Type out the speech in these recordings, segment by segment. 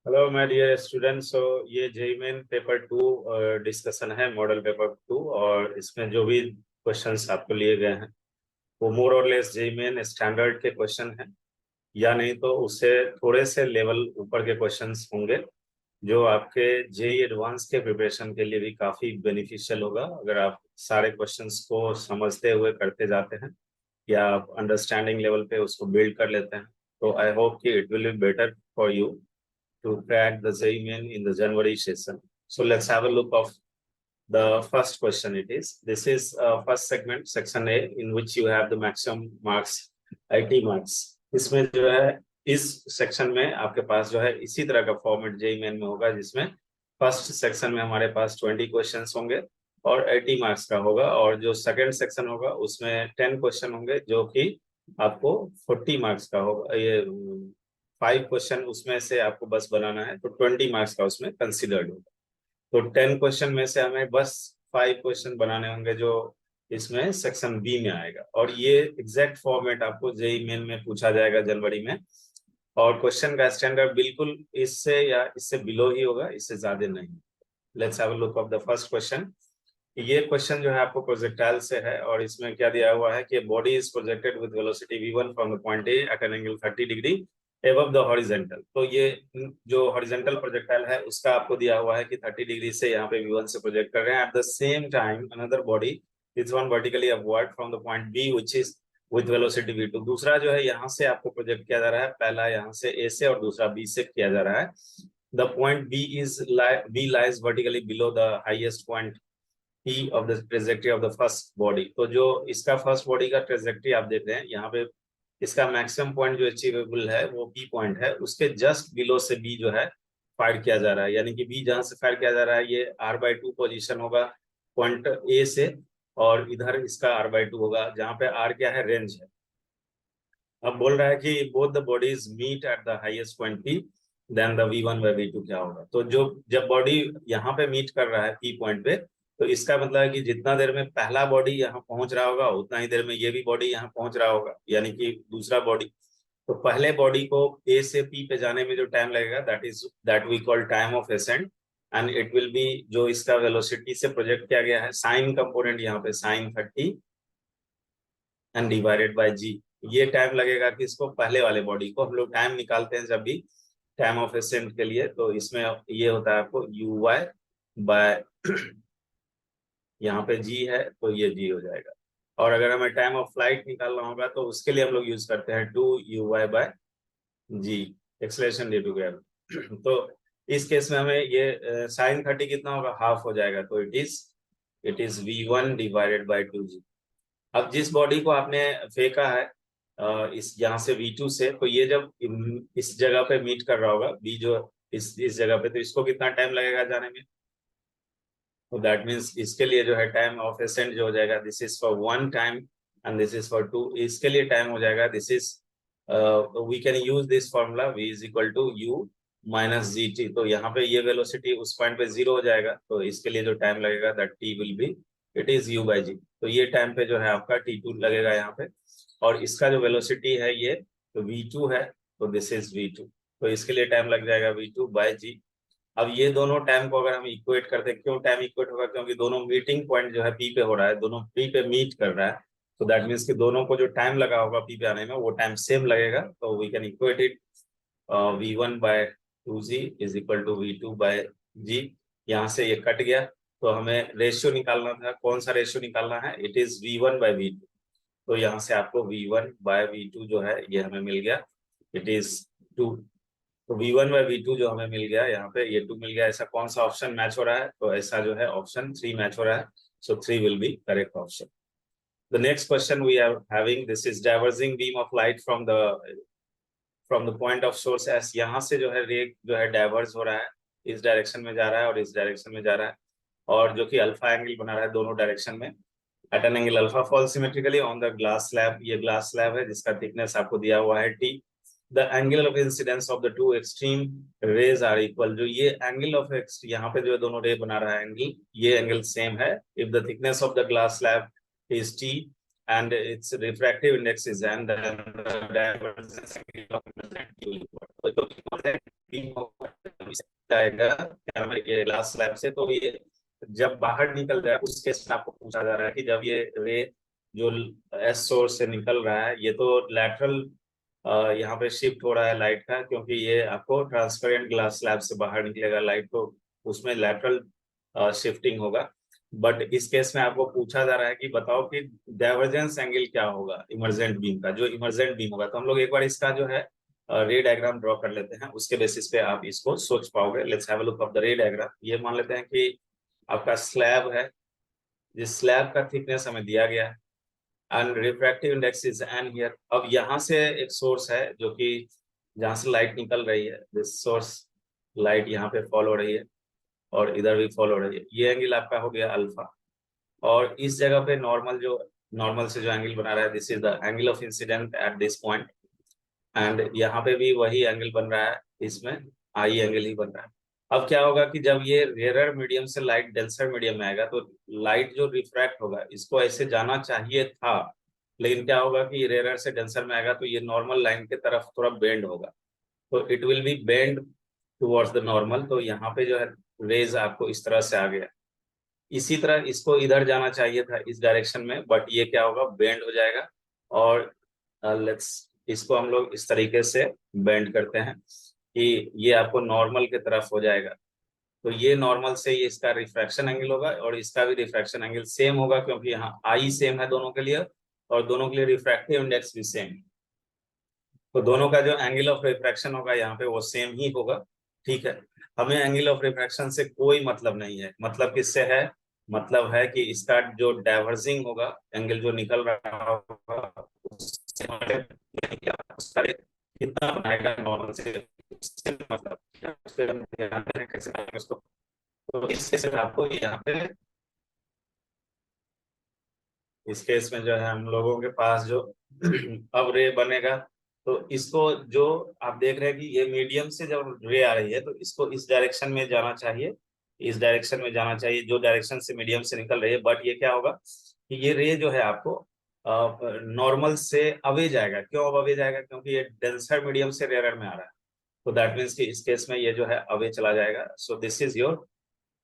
Hello my dear students. So ये JEE Main paper 2 discussion है, model paper 2। और इसमें जो भी क्वेश्चंस आपको लिए गए हैं वो मोर और लेस जेईई मेन स्टैंडर्ड के क्वेश्चन हैं, या नहीं तो उससे थोड़े से लेवल ऊपर के क्वेश्चंस होंगे, जो आपके जेईई एडवांस के प्रिपरेशन के लिए भी काफी बेनिफिशियल होगा अगर आप सारे क्वेश्चंस को समझते हुए करते जाते हैं या आप अंडरस्टैंडिंग लेवल पे उसको बिल्ड कर लेते हैं। तो आई होप कि it will be better for you to crack the JEE Main in the January session. So let's have a look of the first question. It is this is first segment, section A, in which you have the maximum marks, 80 marks. इसमें जो है इस section में आपके पास जो है इसी तरह का फॉर्मेट जेई मेन में होगा, जिसमें फर्स्ट सेक्शन में हमारे पास 20 क्वेश्चंस होंगे और 80 मार्क्स का होगा, और जो सेकंड सेक्शन होगा उसमें 10 क्वेश्चन होंगे जो कि आपको 40 मार्क्स का होगा। ये 5 क्वेश्चन उसमें से आपको बस बनाना है, तो 20 मार्क्स का उसमें कंसिडर्ड होगा। तो 10 क्वेश्चन में से हमें बस 5 क्वेश्चन बनाने होंगे जो इसमें सेक्शन बी में आएगा, और ये एग्जैक्ट फॉर्मेट आपको जेईई मेन में पूछा जाएगा जनवरी में। और क्वेश्चन का स्टैंडर्ड बिल्कुल इससे या इससे बिलो ही होगा, इससे ज्यादा नहीं। Let's have a look of the first question. ये क्वेश्चन जो है आपको प्रोजेक्टाइल से है, और इसमें क्या दिया हुआ है कि body is projected with velocity v1 from the point A at an angle 30 degree above the horizontal. तो ये जो हॉरिजॉन्टल प्रोजेक्टाइल है उसका आपको दिया हुआ है कि 30 डिग्री से यहाँ पे v1 से प्रोजेक्ट कर रहे हैं। At the same time another body is one vertically upward from the point B which is with velocity v2। दूसरा जो है यहाँ से आपको प्रोजेक्ट किया जा रहा है, पहला यहाँ से ए से और दूसरा बी से किया जा रहा है। The point B lies vertically below the highest point P of the trajectory of the first body। तो जो इसका फर्स्ट बॉडी का ट्रेजेक्टरी आप देख रहे हैं यहाँ पे, इसका मैक्सिमम पॉइंट जो अचीवेबल है वो P पॉइंट है, उसके जस्ट बिलो से B जो है फायर किया जा रहा है। यानी कि B जहां से फायर किया जा रहा है ये R/2 पोजीशन होगा पॉइंट A से, और इधर इसका R/2 होगा जहां पे R क्या है, रेंज है। अब बोल रहा है कि both the bodies meet at the highest point P, then the V1 by V2 क्या होगा। तो जो जब बॉडी यहाँ पे मीट कर रहा है P पॉइंट पे, तो इसका मतलब है कि जितना देर में पहला बॉडी यहाँ पहुंच रहा होगा उतना ही देर में ये भी बॉडी यहाँ पहुंच रहा होगा, यानी कि दूसरा बॉडी। तो पहले बॉडी को ए से पी पे जाने में जो टाइम लगेगा that we call time of ascent, and it will be, जो इसका वेलोसिटी से प्रोजेक्ट किया गया है साइन कंपोनेंट यहाँ पे साइन 30 एंड डिवाइडेड बाय जी। ये टाइम लगेगा कि इसको पहले वाले बॉडी को, हम लोग टाइम निकालते हैं जब भी टाइम ऑफ एसेंट के लिए, तो इसमें ये होता है आपको यू वाई बाय, यहाँ पे जी है तो ये जी हो जाएगा। और अगर हमें टाइम ऑफ फ्लाइट निकालना होगा तो उसके लिए हम लोग यूज करते हैं 2u/g, acceleration due to gravity. तो इस केस में हमें ये साइन 30 कितना होगा, हाफ हो जाएगा, तो it is v1 divided by 2g। अब जिस बॉडी को आपने फेंका है इस यहाँ से v2 से, तो ये जब इस जगह पे मीट कर रहा होगा b, जो इस जगह पे, तो इसको कितना टाइम लगेगा जाने में। तो दैट मीन्स इसके लिए जो है टाइम ऑफ एसेंट जो हो जाएगा, this is for 1 time and this is for 2। इसके लिए टाइम हो जाएगा, this is we can use this formula v is equal to u minus g t. तो यहाँ पे ये वेलोसिटी उस पॉइंट पे 0 हो जाएगा, तो इसके लिए जो टाइम लगेगा that t will be, it is u/g। तो ये टाइम पे जो है आपका t2 लगेगा यहाँ पे, और इसका जो वेलोसिटी है ये तो v2 है, तो दिस इज v2। तो इसके लिए टाइम लग जाएगा v2/g। अब ये दोनों टाइम को अगर हम इक्वेट करते हैं, क्यों टाइम इक्वेट होगा, क्योंकि दोनों मीटिंग पॉइंट जो है पी पे हो रहा है, दोनों पी पे मीट कर रहा है। तो दैट मीन्स कि दोनों को जो टाइम लगा होगा पी पे आने में वो टाइम सेम लगेगा। तो we can equate it, v1/2g is equal to v2/g। यहाँ से ये कट गया, तो हमें रेशियो निकालना था, कौन सा रेशियो निकालना है, इट इज v1/v2। तो यहाँ से आपको v1/v2 जो है ये हमें मिल गया, इट इज 2। तो v1/v2 जो हमें मिल गया यहाँ पे, ये 2 मिल गया। ऐसा कौन सा ऑप्शन मैच हो रहा है, तो ऐसा जो है ऑप्शन 3 मैच हो रहा है। So 3 will be correct option. The next question we are having, this is diverging beam of light from the point of source S. यहाँ से जो है रे जो है डाइवर्ज हो रहा है, इस डायरेक्शन में जा रहा है और इस डायरेक्शन में जा रहा है, और जो कि अल्फा एंगल बना रहा है दोनों डायरेक्शन में। At an angle alpha fall symmetrically on the glass slab. ये ग्लास स्लैब है जिसका थिकनेस आपको दिया हुआ है t। The angle of incidence of the two extreme rays are equal। जो ये angle of यहाँ पे जो दोनों रे बना रहा है एंगल, ये एंगल सेम है। If the thickness of the glass slab is t and its refractive index is n, then the divergence angle of incidence will be equal। जाएगा कैमरे के ग्लास स्लैब से, तो ये जब बाहर निकल रहा है उस केस में आपको पूछा जा रहा है कि जब ये रे जो एस सोर्स से निकल रहा है, ये तो लैटरल यहाँ पे शिफ्ट हो रहा है लाइट का, क्योंकि ये आपको ट्रांसपेरेंट ग्लास स्लैब से बाहर निकलेगा लाइट, तो उसमें लैटरल शिफ्टिंग होगा। बट इस केस में आपको पूछा जा रहा है कि बताओ कि डाइवर्जेंस एंगल क्या होगा इमर्जेंट बीम का, जो इमर्जेंट बीम होगा। तो हम लोग एक बार इसका जो है रे डायग्राम ड्रॉ कर लेते हैं, उसके बेसिस पे आप इसको सोच पाओगे। Let's have a look of the रे डायग्राम। ये मान लेते हैं कि आपका स्लैब है, जिस स्लैब का थिकनेस हमें दिया गया है, and refractive index is an here. अब यहाँ से एक सोर्स है जो कि जहाँ से लाइट निकल रही है, दिस सोर्स लाइट यहाँ पे फॉल हो रही है और इधर भी फॉल हो रही है, ये एंगल आपका हो गया अल्फा। और इस जगह पे नॉर्मल से जो एंगल बना रहा है, this is the angle of incident at this point, and यहाँ पे भी वही एंगल बन रहा है, इसमें आई एंगल ही बन रहा है। अब क्या होगा कि जब ये रेयर मीडियम से लाइट डेंसर मीडियम में आएगा, तो लाइट जो रिफ्रैक्ट होगा इसको ऐसे जाना चाहिए था, लेकिन क्या होगा कि रेयर से डेंसर में आएगा तो ये नॉर्मल लाइन की तरफ थोड़ा बेंड होगा, तो it will B bend towards the normal. तो यहाँ पे जो है रेज आपको इस तरह से आ गया, इसी तरह इसको इधर जाना चाहिए था इस डायरेक्शन में, बट ये क्या होगा, बेंड हो जाएगा। और लेट्स इसको हम लोग इस तरीके से बेंड करते हैं कि ये आपको नॉर्मल की तरफ हो जाएगा। तो ये नॉर्मल से ये इसका रिफ्रैक्शन एंगल होगा और इसका भी रिफ्रैक्शन एंगल सेम होगा, क्योंकि यहाँ आई सेम है दोनों के लिए और दोनों के लिए रिफ्रैक्टिव इंडेक्स भी सेम। तो दोनों का जो एंगल ऑफ रिफ्रैक्शन होगा यहाँ पे वो सेम ही होगा। ठीक है, हमें एंगल ऑफ रिफ्रैक्शन से कोई मतलब नहीं है। मतलब किससे है? मतलब है कि इसका जो डाइवर्जिंग होगा एंगल जो निकल रहा होगा उससे उसका कितना बनाएगा नॉर्मल से, उससे मतलब उस पे हम ध्यान दें कैसे बनाएंगे उसको। तो इस केस में आपको यहाँ पे इस केस में जो है हम लोगों के पास जो अब रे बनेगा, तो इसको जो आप देख रहे हैं कि ये मीडियम से जब रे आ रही है तो इसको इस डायरेक्शन में जाना चाहिए, इस डायरेक्शन में जाना चाहिए जो डायरेक्शन से मीडियम से निकल रही है। बट ये क्या होगा कि ये रे जो है आपको नॉर्मल से अवे जाएगा। क्यों अब अवे जाएगा? क्योंकि ये डेंसर मीडियम से रेयर में आ रहा है, तो दैट मीन्स कि इस केस में ये जो है अवे चला जाएगा। सो this is your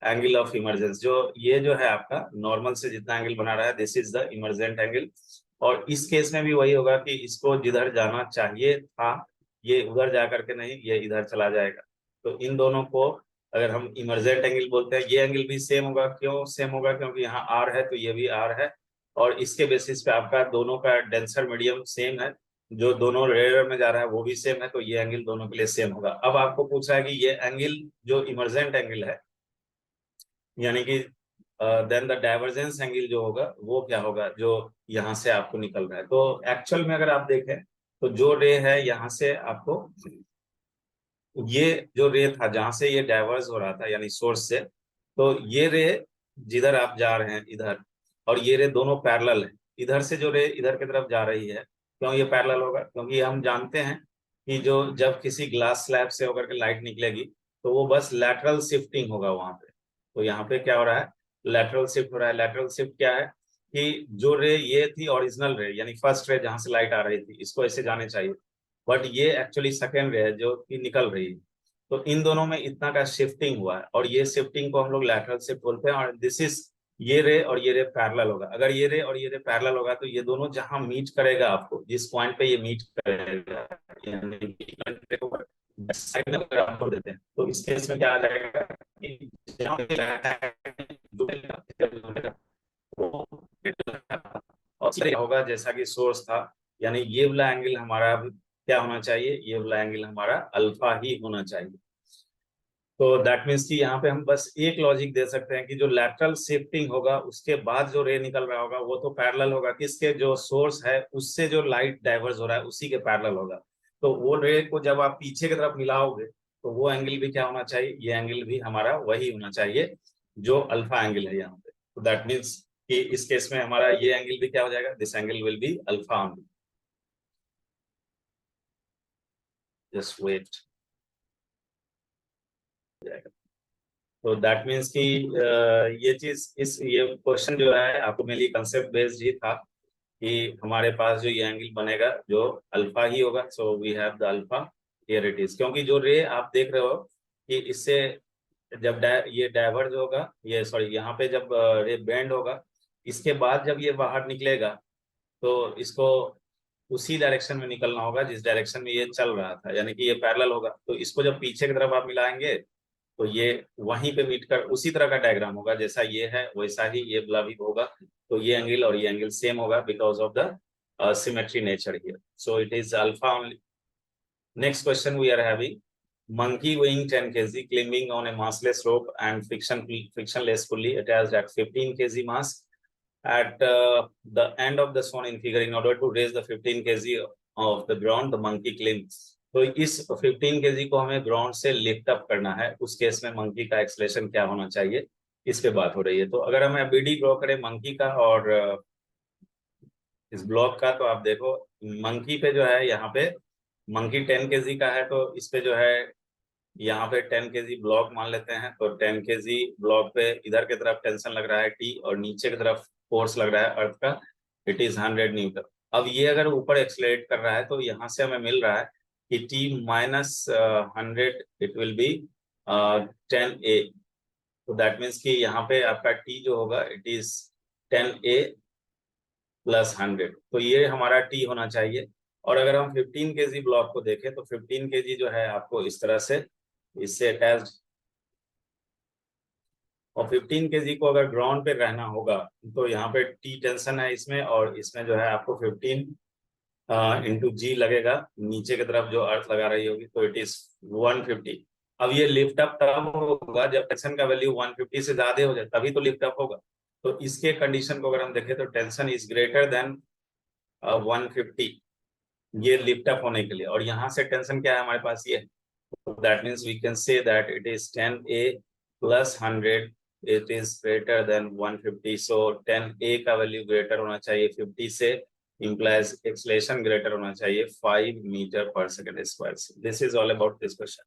angle of emergence. जो ये जो है आपका नॉर्मल से जितना एंगल बना रहा है, this is the emergent angle. और इस केस में भी वही होगा कि इसको जिधर जाना चाहिए था ये उधर जा करके नहीं, ये इधर चला जाएगा। तो इन दोनों को अगर हम इमरजेंट एंगल बोलते हैं, ये एंगल भी सेम होगा। क्यों सेम होगा? क्योंकि यहाँ आर है तो ये भी आर है, और इसके बेसिस पे आपका दोनों का डेंसर मीडियम सेम है, जो दोनों रेयर में जा रहा है वो भी सेम है, तो ये एंगल दोनों के लिए सेम होगा। अब आपको पूछा है कि ये एंगल जो इमरजेंट एंगल है, यानी कि देन द डाइवर्जेंस एंगल जो होगा वो क्या होगा, जो यहाँ से आपको निकल रहा है। तो एक्चुअल में अगर आप देखें तो जो रे है यहाँ से आपको, ये जो रे था जहां से ये डाइवर्स हो रहा था यानी सोर्स से, तो ये रे जिधर आप जा रहे हैं इधर, और ये रे दोनों पैरेलल है। इधर से जो रे इधर की तरफ जा रही है, क्यों ये पैरेलल होगा? क्योंकि हम जानते हैं कि जो जब किसी ग्लास स्लैब से होकर के लाइट निकलेगी तो वो बस लैटरल शिफ्टिंग होगा वहां पे। तो यहाँ पे क्या हो रहा है, लैटरल शिफ्ट हो रहा है। लैटरल शिफ्ट क्या है कि जो रे ये थी ओरिजिनल रे यानी फर्स्ट रे जहां से लाइट आ रही थी, इसको ऐसे जाने चाहिए, बट ये एक्चुअली सेकेंड रे है जो कि निकल रही है। तो इन दोनों में इतना का शिफ्टिंग हुआ है, और ये शिफ्टिंग को हम लोग लैटरल शिफ्ट बोलते हैं। और दिस इज ये रे और ये रे पैरेलल होगा। अगर ये रे और ये रे पैरेलल होगा तो ये दोनों जहां मीट करेगा, आपको जिस पॉइंट पे ये मीट करेगा, साइड में अगर आप छोड़ देते हैं तो इस केस में क्या आ जाएगा कि जहां पे और होगा जैसा कि सोर्स था, यानी ये वाला एंगल हमारा क्या होना चाहिए, ये वाला एंगल हमारा अल्फा ही होना चाहिए। तो दैट मीन्स कि यहाँ पे हम बस एक लॉजिक दे सकते हैं कि जो लैटरल शिफ्टिंग होगा उसके बाद जो रे निकल रहा होगा वो तो पैरेलल होगा, किसके, जो सोर्स है उससे जो लाइट डाइवर्स हो रहा है उसी के पैरेलल होगा। तो वो रे को जब आप पीछे की तरफ मिलाओगे तो वो एंगल भी क्या होना चाहिए, ये एंगल भी हमारा वही होना चाहिए जो अल्फा एंगल है यहाँ पे। तो दैट मीन्स कि इस केस में हमारा ये एंगल भी क्या हो जाएगा, this angle will be alpha angle. Just wait. तो दैट मीन्स कि ये चीज, इस ये क्वेश्चन जो है आपको मेनली कंसेप्ट बेस्ड ही था कि हमारे पास जो ये एंगल बनेगा जो अल्फा ही होगा। So we have the alpha, here it is. क्योंकि जो रे आप देख रहे हो कि इससे जब ये डाइवर्ज होगा, ये सॉरी यहाँ पे जब ये बेंड होगा, इसके बाद जब ये बाहर निकलेगा तो इसको उसी डायरेक्शन में निकलना होगा जिस डायरेक्शन में ये चल रहा था, यानी कि ये पैरेलल होगा। तो इसको जब पीछे की तरफ आप मिलाएंगे तो ये वहीं पे मीट कर उसी तरह का डायग्राम होगा, जैसा ये है वैसा ही ये वाला भी होगा। तो ये एंगल और ये एंगल सेम होगा because of the symmetry nature here, so it is alpha only. Next question we are having, monkey weighing 10 kg climbing on a massless rope and frictionless pulley attached at 15 kg mass at the end of the shown in figure. In order to raise the 15 kg of the ground, the monkey climbs. तो इस 15 kg को हमें ground से lift up करना है, उस case में monkey का एक्सलेशन क्या होना चाहिए, इस पे बात हो रही है। तो अगर हम बीडी ड्रॉ करें मंकी का और इस ब्लॉक का, तो आप देखो मंकी पे जो है यहाँ पे मंकी 10 kg का है, तो इस पे जो है यहाँ पे 10 kg ब्लॉक मान लेते हैं। तो 10 kg ब्लॉक पे इधर की तरफ टेंशन लग रहा है टी और नीचे की तरफ फोर्स लग रहा है अर्थ का, इट इज 100 न्यूटन। अब ये अगर ऊपर एक्सलेट कर रहा है तो यहाँ से हमें मिल रहा है कि T minus 100 it will B 10a। तो दैट मीन्स कि यहाँ पे आपका टी जो होगा इट इज 10a प्लस 100, तो ये हमारा टी होना चाहिए। और अगर हम 15 kg ब्लॉक को देखें तो 15 kg जो है आपको इस तरह से इससे अटैच्ड, और 15 kg को अगर ग्राउंड पे रहना होगा तो यहाँ पे टी टेंशन है इसमें, और इसमें जो है आपको 15 इंटू जी लगेगा नीचे की तरफ जो अर्थ लगा रही होगी, तो इट इज 150। अब ये लिफ्ट अप तब होगा जब टेंशन का वैल्यू 150 से ज्यादा हो जाए, तभी तो लिफ्ट अप होगा। तो इसके कंडीशन को अगर हम देखें तो टेंशन इज ग्रेटर देन 150 ये लिफ्ट अप होने के लिए, और यहाँ से टेंशन क्या है हमारे पास ये, that means we can say that it is 10a plus 100 it is greater than 150। So 10a का वैल्यू ग्रेटर होना चाहिए 50 से, implies एक्सलेशन ग्रेटर होना चाहिए 5 मीटर पर सेकेंड स्क्वायर से। This is all about this question.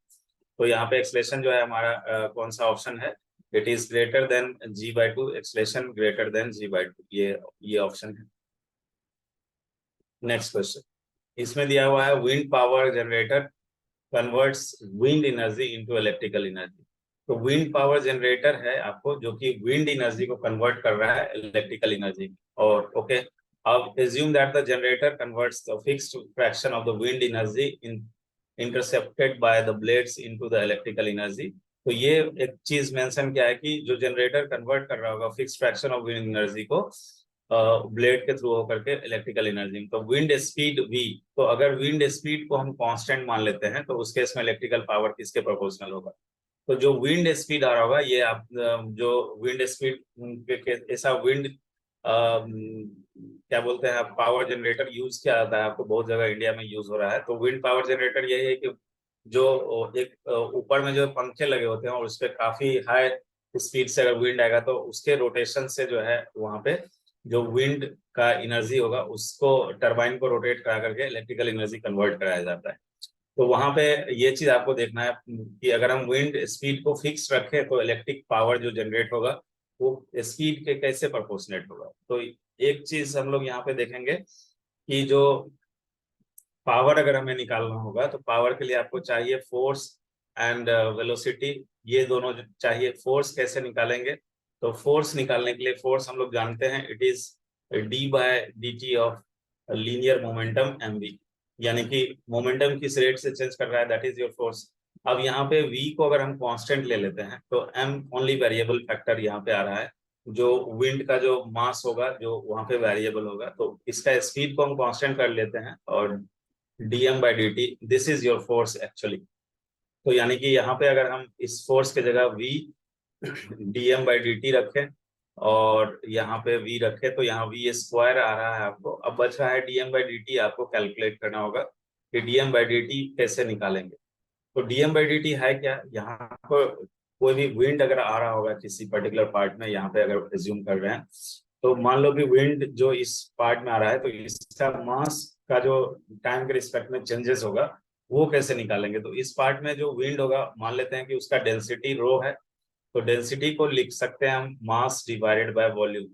तो यहाँ पे एक्सलेशन जो है हमारा कौन सा ऑप्शन है, it is greater then g/2, acceleration greater than g/2, ये ऑप्शन है। नेक्स्ट क्वेश्चन, इसमें दिया हुआ है wind power generator converts wind energy into electrical energy. तो विंड पावर जनरेटर है आपको जो कि विंड एनर्जी को कन्वर्ट कर रहा है इलेक्ट्रिकल एनर्जी। और ओके, अब assume that the generator converts the fixed fraction of the wind energy intercepted by the blades into the electrical energy। तो ये एक चीज मेंशन किया है कि जो जनरेटर कन्वर्ट कर रहा होगा fixed fraction of wind energy को ब्लेड के थ्रू होकर के इलेक्ट्रिकल एनर्जी। तो विंड स्पीड v, तो अगर विंड स्पीड को हम कांस्टेंट मान लेते हैं तो उस केस में इलेक्ट्रिकल पावर किसके प्रोपोर्शनल होगा। तो जो विंड स्पीड आ रहा होगा ये आप जो विंड स्पीड ऐसा विंड क्या बोलते हैं आप, पावर जनरेटर यूज किया जाता है, आपको बहुत जगह इंडिया में यूज हो रहा है। तो विंड पावर जनरेटर यही है कि जो एक ऊपर में जो पंखे लगे होते हैं और उस पर काफी हाई स्पीड से अगर विंड आएगा तो उसके रोटेशन से जो है वहां पे जो विंड का एनर्जी होगा उसको टरबाइन को रोटेट करा करके इलेक्ट्रिकल एनर्जी कन्वर्ट कराया जाता है। तो वहां पे ये चीज आपको देखना है कि अगर हम विंड स्पीड को फिक्स रखें तो इलेक्ट्रिक पावर जो जनरेट होगा वो स्पीड के कैसे प्रोपोर्शनेट होगा। तो एक चीज हम लोग यहाँ पे देखेंगे कि जो पावर अगर हमें निकालना होगा तो पावर के लिए आपको चाहिए फोर्स एंड वेलोसिटी, ये दोनों चाहिए। फोर्स कैसे निकालेंगे, तो फोर्स निकालने के लिए फोर्स हम लोग जानते हैं it is d/dt of linear momentum mv, यानी कि मोमेंटम किस रेट से चेंज कर रहा है दैट इज योर फोर्स। अब यहाँ पे v को अगर हम कांस्टेंट ले लेते हैं तो m ओनली वेरिएबल फैक्टर यहाँ पे आ रहा है, जो विंड का जो मास होगा जो वहां पे वेरिएबल होगा, तो इसका स्पीड को हम कांस्टेंट कर लेते हैं और dm/dt this is your force actually. तो यानी कि यहाँ पे अगर हम इस फोर्स के जगह v dm/dt रखें और यहाँ पे v रखे तो यहाँ v स्क्वायर आ रहा है आपको। अब बच रहा है dm/dt, आपको कैलकुलेट करना होगा कि dm/dt कैसे निकालेंगे। तो dm/dt है क्या, यहाँ पर कोई भी विंड अगर आ रहा होगा किसी पर्टिकुलर पार्ट में, यहाँ पे अगर एज्यूम कर रहे हैं तो मान लो कि विंड जो इस पार्ट में आ रहा है तो इसका मास का जो टाइम के रिस्पेक्ट में चेंजेस होगा वो कैसे निकालेंगे। तो इस पार्ट में जो विंड होगा मान लेते हैं कि उसका डेंसिटी रो है, तो डेंसिटी को लिख सकते हैं हम मास डिवाइडेड बाय वॉल्यूम।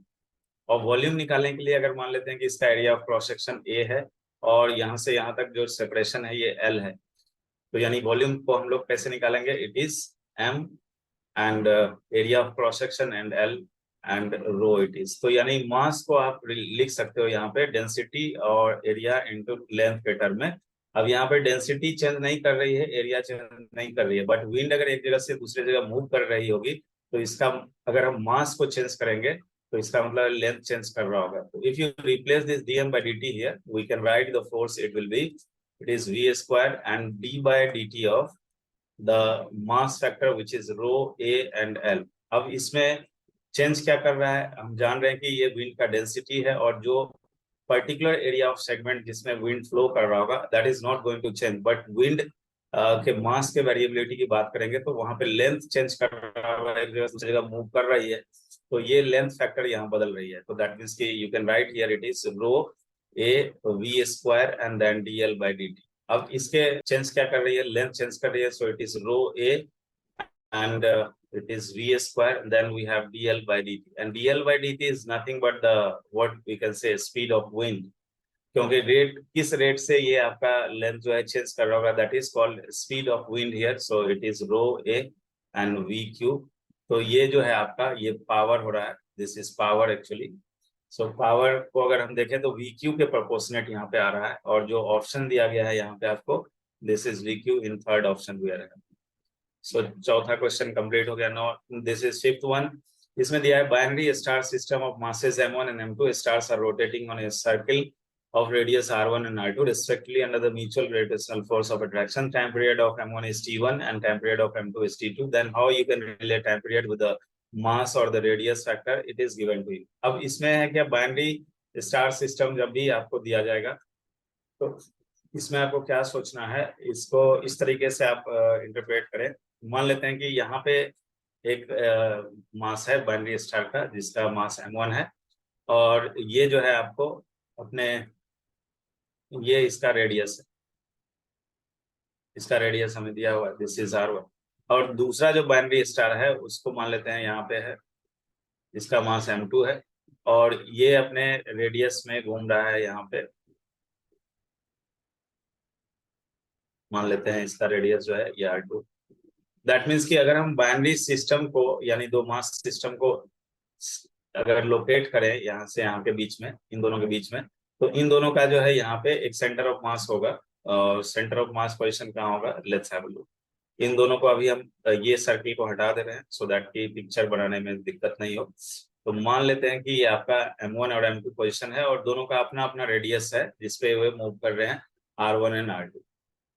और वॉल्यूम निकालने के लिए अगर मान लेते हैं कि इसका area of cross section A है और यहाँ से यहाँ तक जो सेपरेशन है ये एल है, तो यानी वॉल्यूम को हम लोग कैसे निकालेंगे, it is m and area of cross section and L and rho it is। तो यानी मास को आप लिख सकते हो यहाँ पे डेंसिटी और एरिया इनटू लेंथ के टर्म में। अब यहाँ पे डेंसिटी चेंज नहीं कर रही है, एरिया चेंज नहीं कर रही है, बट विंड अगर एक जगह से दूसरी जगह मूव कर रही होगी तो इसका अगर हम मास को चेंज करेंगे तो इसका मतलब लेंथ चेंज कर रहा होगा। तो if you replace this dm by dt here, we can write the force, it will be, it is v square and d by dt of the mass factor which is rho a and L। अब इसमें change क्या कर रहा है, हम जान रहे हैं कि ये विंड का डेंसिटी है और जो पर्टिकुलर एरिया ऑफ सेगमेंट जिसमें विंड फ्लो कर रहा होगा that is not going to change, but wind के मास के वेरिएबिलिटी की बात करेंगे तो वहां पे लेंथ चेंज कर रहा होगा, एक जगह से दूसरी जगह मूव कर रही है तो ये लेंथ फैक्टर यहाँ बदल रही है। तो दैट मीन्स कि you can write here it is rho A v square and then d l by d t. अब इसके चेंज क्या कर रही है, लेंथ चेंज कर रही है, so it is rho A and it is v square, then we have dl by dt and dl by dt is nothing but the what we can say speed of wind, क्योंकि rate किस rate से ये आपका length जो है change कर रहा होगा that is called speed of wind here, so it is rho A and v q. तो ये जो है आपका ये पावर हो रहा है, this is power actually. So power को अगर हम देखें तो वी क्यू के प्रोपोर्शनेट यहाँ पे आ रहा है और जो ऑप्शन दिया गया है यहाँ पे आपको this is we Q in third option भी आ रहा है। सो चौथा क्वेश्चन कंप्लीट हो गया। Now this is fifth one. इसमें दिया है binary star system of masses m1 and m2 stars are rotating on a circle of radius r1 and r2 respectively under the mutual gravitational force of attraction. Time period of m1 is t1 and time period of m2 is t2. Then how you can relate time period with the mass or the radius factor, it is given to you। अब इसमें है क्या, binary star system जब भी आपको दिया जाएगा तो इसमें आपको क्या सोचना है, इसको इस तरीके से आप इंटरप्रेट करें। मान लेते हैं कि यहाँ पे एक मास है बाइनरी स्टार का जिसका मास m1 है और ये जो है आपको अपने ये इसका रेडियस है, इसका रेडियस हमें दिया हुआ है, दिस इज r1। और दूसरा जो बाइनरी स्टार है उसको मान लेते हैं यहाँ पे है, इसका मास m2 है और ये अपने रेडियस में घूम रहा है, यहाँ पे मान लेते हैं इसका रेडियस जो है ये r2। दैट मीन्स कि अगर हम बाइनरी सिस्टम को यानी दो मास सिस्टम को अगर लोकेट करें यहाँ से यहाँ के बीच में, इन दोनों के बीच में, तो इन दोनों का जो है यहाँ पे एक सेंटर ऑफ मास होगा और सेंटर ऑफ मास पोजीशन कहाँ होगा, लेट्स हैव अ लुक। इन दोनों को अभी हम ये सर्किल को हटा दे रहे हैं सो दैट की पिक्चर बनाने में दिक्कत नहीं हो। तो मान लेते हैं कि ये आपका m1 और m2 पोजीशन है और दोनों का अपना अपना रेडियस है जिसपे वे मूव कर रहे हैं r1 एंड r2,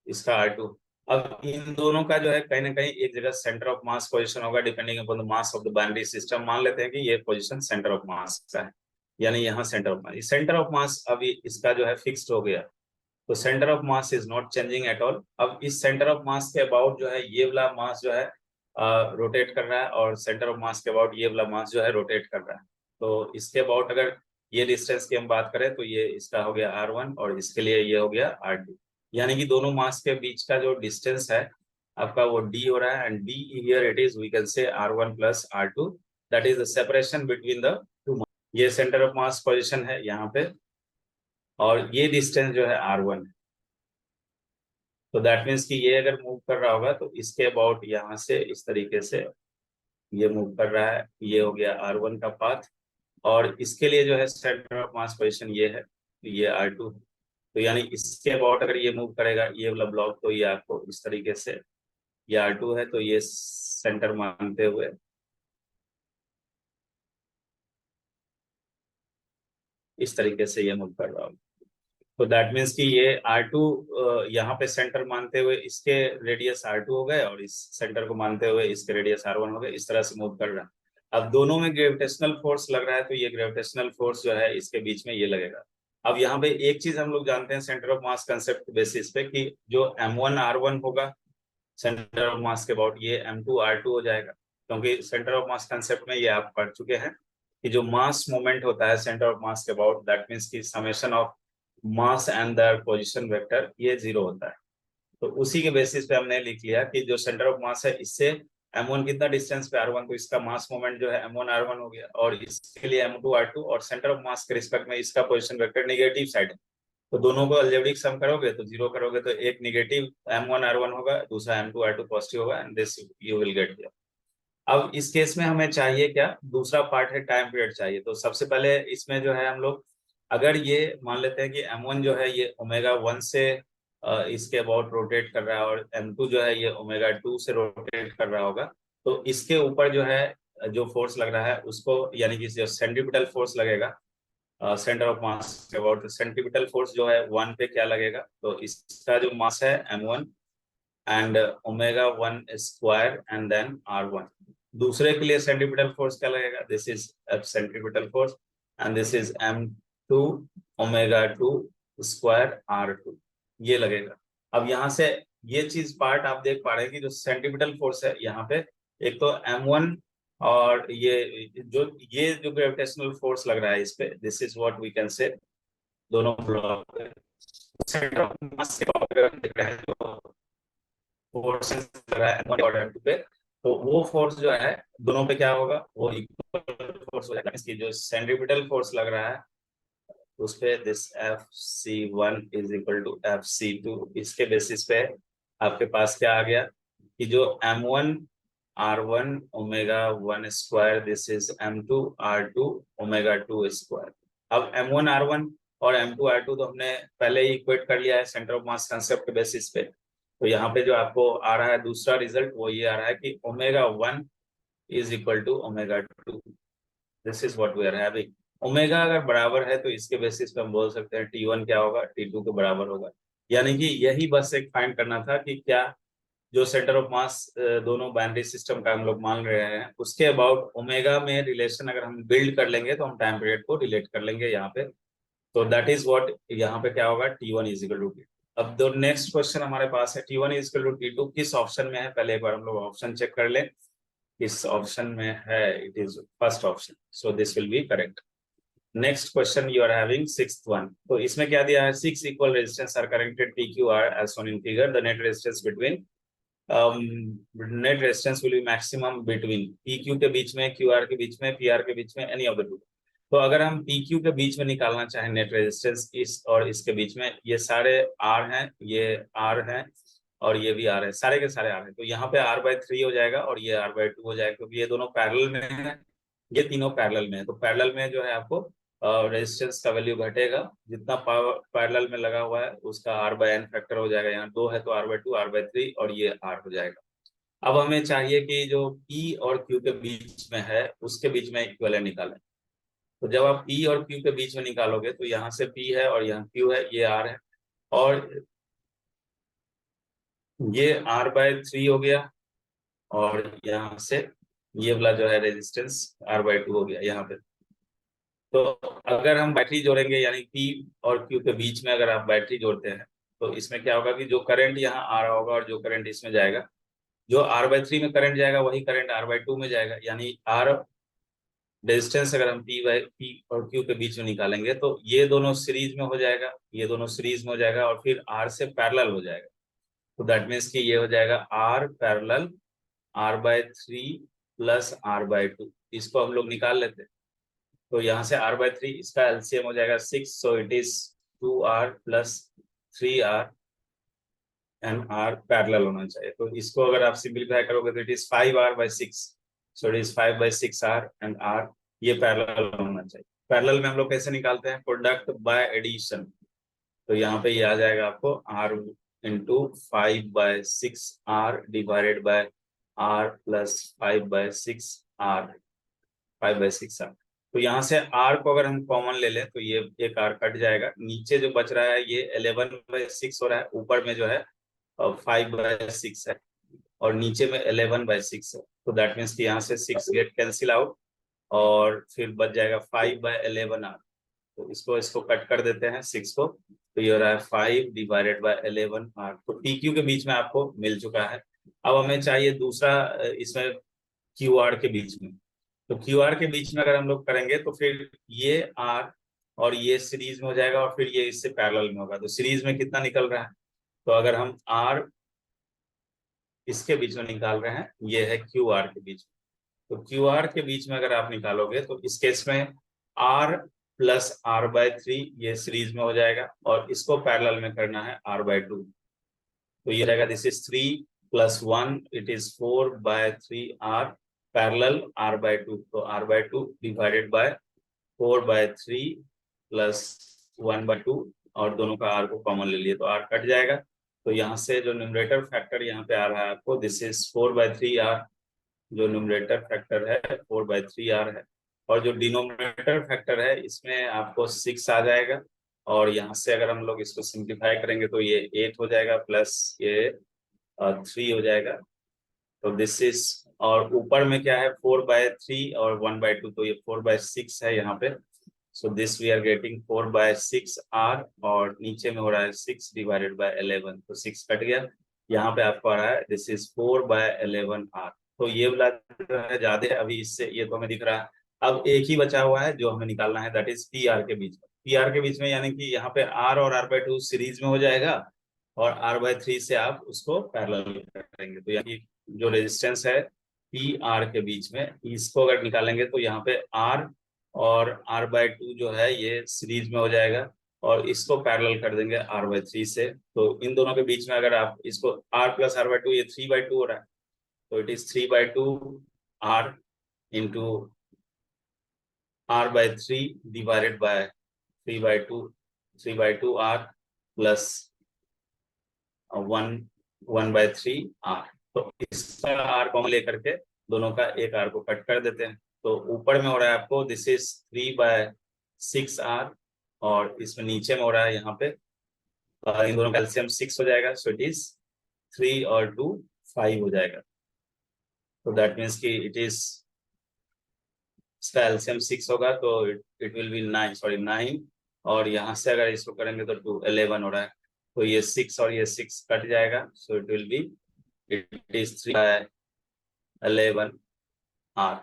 इसका r2। अब इन दोनों का जो है कहीं ना कहीं एक जगह सेंटर ऑफ मास पोजीशन होगा depending upon the mass of the binary system. मान लेते हैं कि ये पोजीशन सेंटर ऑफ मास का है, यानी यहाँ centre of mass, centre of mass अभी इसका जो है फिक्स्ड हो गया, तो centre of mass is not changing at all. अब इस सेंटर ऑफ मास के अबाउट जो है ये वाला मास जो है रोटेट कर रहा है और सेंटर ऑफ मास के अबाउट ये वाला मास जो है रोटेट कर रहा है। तो इसके अबाउट अगर ये डिस्टेंस की हम बात करें तो ये इसका हो गया r1 और इसके लिए ये हो गया r2, यानी कि दोनों मास के बीच का जो डिस्टेंस है आपका वो d हो रहा है and d here it is we can say r1 plus r2, that is the separation between the two mass. ये सेंटर ऑफ मास पोजीशन है यहाँ पे और ये डिस्टेंस जो है r1 है। तो दैट मीन्स कि ये अगर मूव कर रहा होगा तो इसके अबाउट यहाँ से इस तरीके से ये मूव कर रहा है, ये हो गया r1 का पाथ और इसके लिए जो है सेंटर ऑफ मास पोजीशन ये है, ये r2। तो यानी इसके अबाउट अगर ये मूव करेगा ये वाला ब्लॉक तो ये आपको इस तरीके से ये r2 है तो ये सेंटर मानते हुए इस तरीके से ये मूव कर रहा होगा। तो दैट मीन्स कि ये r2 यहाँ पे सेंटर मानते हुए इसके रेडियस r2 हो गए और इस सेंटर को मानते हुए इसके रेडियस r1 हो गए, इस तरह से मूव कर रहा है। अब दोनों में ग्रेविटेशनल फोर्स लग रहा है तो ये ग्रेविटेशनल फोर्स जो है इसके बीच में ये लगेगा। अब यहाँ पे एक चीज हम लोग जानते हैं centre of mass concept basis पे कि जो m1 r1 होगा सेंटर ऑफ मास के अबाउट ये m2 r2 हो जाएगा, क्योंकि सेंटर ऑफ मास कंसेप्ट में ये आप पढ़ चुके हैं कि जो मास मोमेंट होता है सेंटर ऑफ मास के अबाउट दैट मीन्स की summation of mass and the position vector ये 0 होता है। तो उसी के बेसिस पे हमने लिख लिया कि जो सेंटर ऑफ मास है इससे m1 कितना डिस्टेंस पे r1, तो इसका मास मोमेंट जो है m1 r1 हो गया और इसके लिए m2 r2 और सेंटर ऑफ मास के रिस्पेक्ट में इसका पोजीशन वेक्टर नेगेटिव साइड है तो दोनों को अलजेब्रिक सम करोगे तो जीरो करोगे तो एक निगेटिव M1R1 होगा, दूसरा M2R2 पॉजिटिव होगा, and this you will get here. अब इस केस में हमें चाहिए क्या, दूसरा पार्ट है टाइम पीरियड चाहिए। तो सबसे पहले इसमें जो है हम लोग अगर ये मान लेते हैं कि M1 जो है ये ओमेगा 1 से इसके अबाउट रोटेट कर रहा है और M2 जो है ये ओमेगा 2 से रोटेट कर रहा होगा, तो इसके ऊपर जो है जो फोर्स लग रहा है उसको, यानी कि जो सेंट्रीपिटल फोर्स लगेगा सेंटर ऑफ मास के अबाउट, सेंट्रीपिटल फोर्स जो है 1 पे क्या लगेगा, तो इसका जो मास है M1 and omega 1 square and then R1। दूसरे के लिए सेंट्रीपिटल फोर्स क्या लगेगा, this is F centripetal force and this is M2 omega 2 square R2, ये लगेगा। अब यहाँ से ये चीज पार्ट आप देख पा रहे हैं कि जो सेंट्रीपिटल फोर्स है यहाँ पे, एक तो M1 और ये जो ग्रेविटेशनल फोर्स लग रहा है इस पे, this is what we can say, दोनों ब्लॉक सेंटर ऑफ मास से देख रहे हैं जो फोर्सेस लग रहा है M1 और M2 पे, तो वो फोर्स जो है दोनों पे क्या होगा, वो इक्वल फोर्स हो जाएगा। इसकी जो सेंट्रीपिटल फोर्स लग रहा है उस पे this Fc1 is equal to Fc2, इसके बेसिस पे आपके पास क्या आ गया कि जो M1R1 omega 1 square, this is M2R2 omega 2 square. अब M1R1 और M2R2 तो हमने पहले ही इक्वेट कर लिया है सेंटर ऑफ मास कंसेप्ट के बेसिस पे। तो यहाँ पे जो आपको आ रहा है दूसरा रिजल्ट वो ये आ रहा है कि omega 1 is equal to omega 2, this is what we are having. Omega अगर बराबर है तो इसके बेसिस पे हम बोल सकते हैं T1 क्या होगा, T2 के बराबर होगा। यानी कि यही बस एक फाइंड करना था कि क्या जो सेंटर ऑफ मास दोनों बाइनरी सिस्टम का हम लोग मान रहे हैं उसके अबाउट ओमेगा में रिलेशन अगर हम बिल्ड कर लेंगे तो हम टाइम पीरियड को रिलेट कर लेंगे यहाँ पे। तो दैट इज व्हाट यहाँ पे क्या होगा, T1 is equal to T2। अब दो नेक्स्ट क्वेश्चन हमारे पास है, T1 is equal to T2 किस ऑप्शन में है, पहले एक बार हम लोग ऑप्शन चेक कर लें। इस ऑप्शन में है, it is first option, so this will be correct. Next question you are having sixth one, तो इसमें क्या दिया है, 6 इक्वल resistance are connected PQR as shown in figure, the net resistance between net resistance will be maximum between PQ के बीच में, QR के बीच में, PR के बीच में, एनी ऑफ द टू। तो अगर हम PQ के बीच में निकालना चाहें नेट रेजिस्टेंस इस और इसके बीच में, ये सारे R हैं, ये R हैं और ये भी R है, सारे के सारे R हैं, तो यहाँ पे R/3 हो जाएगा और ये R/2 हो जाएगा, क्योंकि ये दोनों पैरेलल में है, ये तीनों पैरेलल में है। तो पैरेलल में जो है आपको रेजिस्टेंस का वैल्यू घटेगा, जितना पावर पैरेलल में लगा हुआ है उसका R/n फैक्टर हो जाएगा, यहाँ 2 है तो R/2 R/3 और ये R हो जाएगा। अब हमें चाहिए कि जो P और Q के बीच में है उसके बीच में इक्विवेलेंट निकालें। तो जब आप P और Q के बीच में निकालोगे तो यहाँ से P है और यहाँ Q है, ये R है, और ये R/3 हो गया, और यहाँ से ये वाला जो है रेजिस्टेंस R/2 हो गया यहाँ पे। तो अगर हम बैटरी जोड़ेंगे, यानी P और Q के बीच में अगर आप बैटरी जोड़ते हैं तो इसमें क्या होगा कि जो करंट यहाँ आ रहा होगा और जो करंट इसमें जाएगा, जो R/3 में करंट जाएगा वही करंट R/2 में जाएगा, यानी R रेजिस्टेंस अगर हम P और Q के बीच में निकालेंगे तो ये दोनों सीरीज में हो जाएगा, ये दोनों सीरीज में हो जाएगा और फिर R से पैरेलल हो जाएगा। तो दैट मीन्स कि ये हो जाएगा R parallel R/3 plus R/2, इसको हम लोग निकाल लेते हैं। तो यहाँ से R/3 इसका एलसीएम हो जाएगा 6, सो it is 2R plus 3R and R parallel होना चाहिए। तो इसको अगर आप सिंपलीफाई करोगे तो it is 5R/6, so it is 5/6R and R, ये पैरेलल होना चाहिए। पैरेलल में हम लोग कैसे निकालते हैं, प्रोडक्ट बाय एडिशन। तो यहाँ पे ये आ जाएगा आपको R into 5/6R divided by R plus 5/6R, 5/6R। तो यहाँ से R को अगर हम कॉमन ले लें तो ये एक R कट जाएगा, नीचे जो बच रहा है ये 11/6 हो रहा है, ऊपर में जो है 5/6 है और नीचे में 11/6 है। तो दैट मीन्स कि यहाँ से 6 गेट कैंसिल आउट और फिर बच जाएगा 5/11R। तो इसको इसको कट कर देते हैं 6 को, तो ये हो रहा है 5/11R। तो PQ के बीच में आपको मिल चुका है। अब हमें चाहिए दूसरा इसमें QR के बीच में। तो QR के बीच में अगर हम लोग करेंगे तो फिर ये R और ये सीरीज में हो जाएगा और फिर ये इससे पैरेलल में होगा। तो सीरीज में कितना निकल रहा है, तो अगर हम R इसके बीच में निकाल रहे हैं, ये है QR के बीच में। तो QR के बीच में अगर आप निकालोगे तो इस केस में R प्लस r/3 ये सीरीज में हो जाएगा, और इसको पैरेलल में करना है r/2। तो ये रहेगा this is 3 + 1 it is 4/3 r parallel r/2। तो r/2 डिवाइडेड बाय 4/3 प्लस 1/2, और दोनों का r को कॉमन ले लिए तो r कट जाएगा। तो यहाँ से जो न्यूमरेटर फैक्टर यहाँ पे आ रहा है आपको, दिस इज 4/3r, जो न्यूमरेटर फैक्टर है 4/3r है, और जो डिनोमिनेटर फैक्टर है इसमें आपको 6 आ जाएगा, और यहाँ से अगर हम लोग इसको सिंप्लीफाई करेंगे तो ये 8 हो जाएगा, प्लस ये 3 हो जाएगा। तो दिस इज, और ऊपर में क्या है 4/3 और 1/2, तो ये 4/6 है यहाँ पे। So this we are getting 4/6r, और नीचे में हो रहा है 6/11, तो 6 कट गया। यहाँ पे आपको आ रहा है दिस इज 4/11r। तो ये वाला जो है ज्यादा अभी इससे ये तो हमें दिख रहा है। अब एक ही बचा हुआ है जो हमें निकालना है, दैट इज पी आर के बीच में। पी आर के बीच में यानी कि यहाँ पे आर और r/2 सीरीज में हो जाएगा, और r/3 से आप उसको पैरेलल करेंगे, तो यानी जो रेजिस्टेंस है पी आर के बीच में, इसको अगर निकालेंगे तो यहाँ पे आर और r/2 जो है ये सीरीज में हो जाएगा, और इसको पैरेलल कर देंगे r/3 से। तो इन दोनों के बीच में अगर आप इसको r + r/2, ये 3/2 हो रहा है, तो it is 3/2r into r/3 divided by 3/2r plus 1/3r। तो इसका r कॉमन लेकर के दोनों का एक r को कट कर देते हैं। तो ऊपर में हो रहा है आपको दिस इज 3/6r, और इसमें नीचे में हो रहा है यहाँ पे इन दोनों का एलसीएम 6 हो जाएगा, सो इट इज 3 और 2 5 हो जाएगा। तो दैट मीन्स कि इट इज, इसका एलसीएम 6 होगा तो इट विल बी 9, सॉरी 9, और यहाँ से अगर इसको करेंगे तो 2 11 हो रहा है, तो ये 6 और ये 6 कट जाएगा, so it will be, it is 3/11r।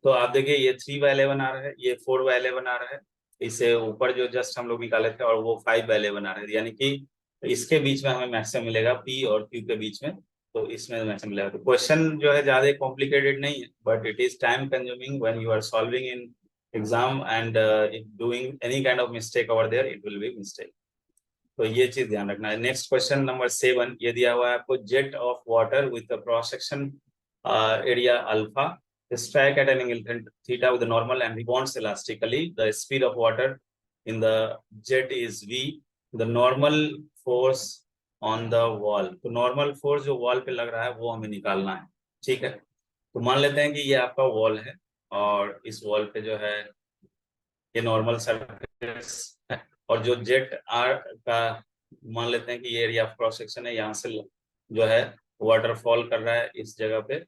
तो आप देखिए ये 3/11r है, ये 4/11r है, इसे ऊपर जो जस्ट हम लोग निकाले थे, और वो 5/11r है, यानी कि इसके बीच में हमें मैक्सिमम मिलेगा P और Q के बीच में, तो इसमें मैक्सिमम मिलेगा। तो क्वेश्चन जो है ज्यादा कॉम्प्लिकेटेड नहीं है, but it is time consuming when you are solving in exam, and if doing any kind of mistake over there it will be mistake. तो ये चीज ध्यान रखना है। नेक्स्ट क्वेश्चन नंबर 7, ये दिया हुआ है आपको, jet of water with cross section area alpha strike at an angle theta with the normal and rebounds elastically. The speed of water in the jet is v. The normal force on the wall. तो normal force जो wall पे लग रहा है वो हमें निकालना है, ठीक है। तो मान लेते हैं कि ये आपका wall है, और इस wall पे जो है ये नॉर्मल सरफेस है, और जो जेट आर का मान लेते हैं कि ये एरिया ऑफ क्रॉस सेक्शन है, यहाँ से जो है वाटरफॉल कर रहा है इस जगह पे,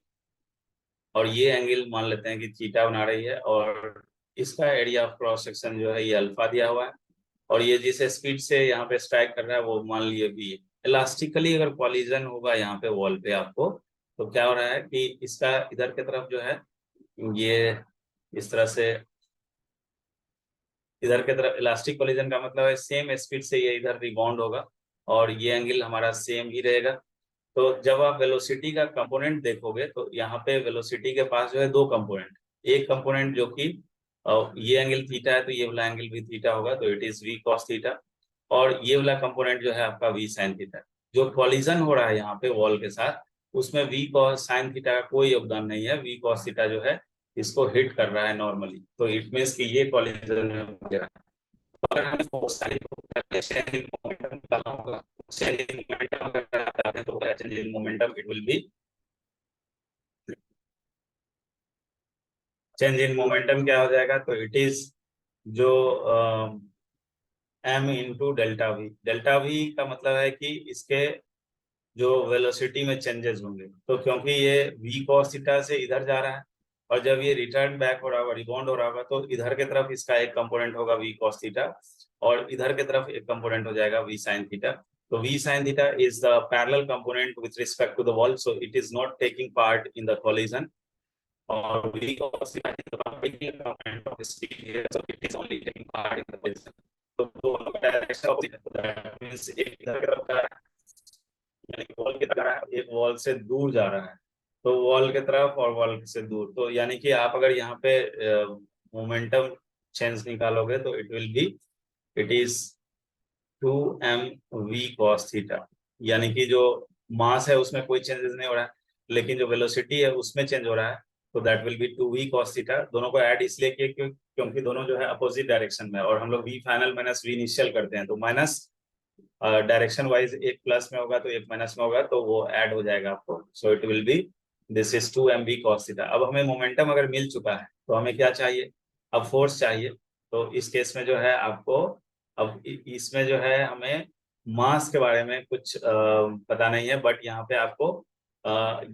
और ये एंगल मान लेते हैं कि थीटा बना रही है, और इसका एरिया ऑफ क्रॉस सेक्शन जो है ये अल्फा दिया हुआ है, और ये जिस स्पीड से यहाँ पे स्ट्राइक कर रहा है वो मान लिए भी इलास्टिकली अगर कॉलिजन होगा यहाँ पे वॉल पे आपको, तो क्या हो रहा है कि इसका इधर की तरफ जो है ये इस तरह से, इधर की तरफ इलास्टिक कोलिजन का मतलब है सेम स्पीड से ये इधर रिबाउंड होगा, और ये एंगल हमारा सेम ही रहेगा। तो जब आप वेलोसिटी का कंपोनेंट देखोगे तो यहाँ पे वेलोसिटी के पास जो है दो कंपोनेंट, एक कंपोनेंट जो कि ये एंगल थीटा है, तो ये वाला एंगल भी थीटा होगा, तो it is v cos theta, और ये वाला कंपोनेंट जो है आपका वी साइन थीटा। जो कॉलिजन हो रहा है यहाँ पे वॉल के साथ, उसमें वी कॉस साइन थीटा का कोई योगदान नहीं है, वी कॉस थीटा जो है इसको हिट कर रहा है नॉर्मली, तो इट मीन्स कि ये कॉलिजन में हो गया। अगर हमें फोर्स चेंज इन मोमेंटम निकालना होगा, चेंज इन मोमेंटम अगर आप चाहते हैं तो change in momentum it will B, change in momentum क्या हो जाएगा, तो इट इज जो m into delta we. Delta we का मतलब है कि इसके जो वेलोसिटी में चेंजेस होंगे, तो क्योंकि ये v cos थीटा से इधर जा रहा है, और जब ये रिटर्न बैक हो रहा होगा, रिबाउंड हो रहा होगा, तो इधर के तरफ इसका एक कंपोनेंट होगा v cos थीटा, और इधर के तरफ एक कंपोनेंट हो जाएगा v sin थीटा। तो v sin theta is the parallel component with respect to the wall, so it is not taking part in the collision, और v cos theta is the perpendicular component of speed here, so it is only taking part in the collision. तो दोनों का direction opposite है, that means एक इधर की तरफ जा रहा है, यानी कि वॉल की तरफ, एक वॉल से दूर जा रहा है, तो वॉल की तरफ और वॉल से दूर, तो यानी कि आप अगर यहाँ पे मोमेंटम चेंज निकालोगे तो it will be, it is 2mv cos theta, यानी कि जो मास है उसमें कोई चेंजेस नहीं हो रहा है, लेकिन जो वेलोसिटी है उसमें चेंज हो रहा है, तो that will B 2v cos theta. दोनों को ऐड इसलिए किए क्योंकि दोनों जो है अपोजिट डायरेक्शन में, और हम लोग v final minus v initial करते हैं, तो माइनस डायरेक्शन वाइज एक प्लस में होगा तो एक माइनस में होगा, तो वो ऐड हो जाएगा आपको। So it will B, this is 2mv cos theta. अब हमें मोमेंटम अगर मिल चुका है तो हमें क्या चाहिए, अब फोर्स चाहिए। तो इस केस में जो है आपको, अब इसमें जो है हमें मास के बारे में कुछ पता नहीं है, बट यहाँ पे आपको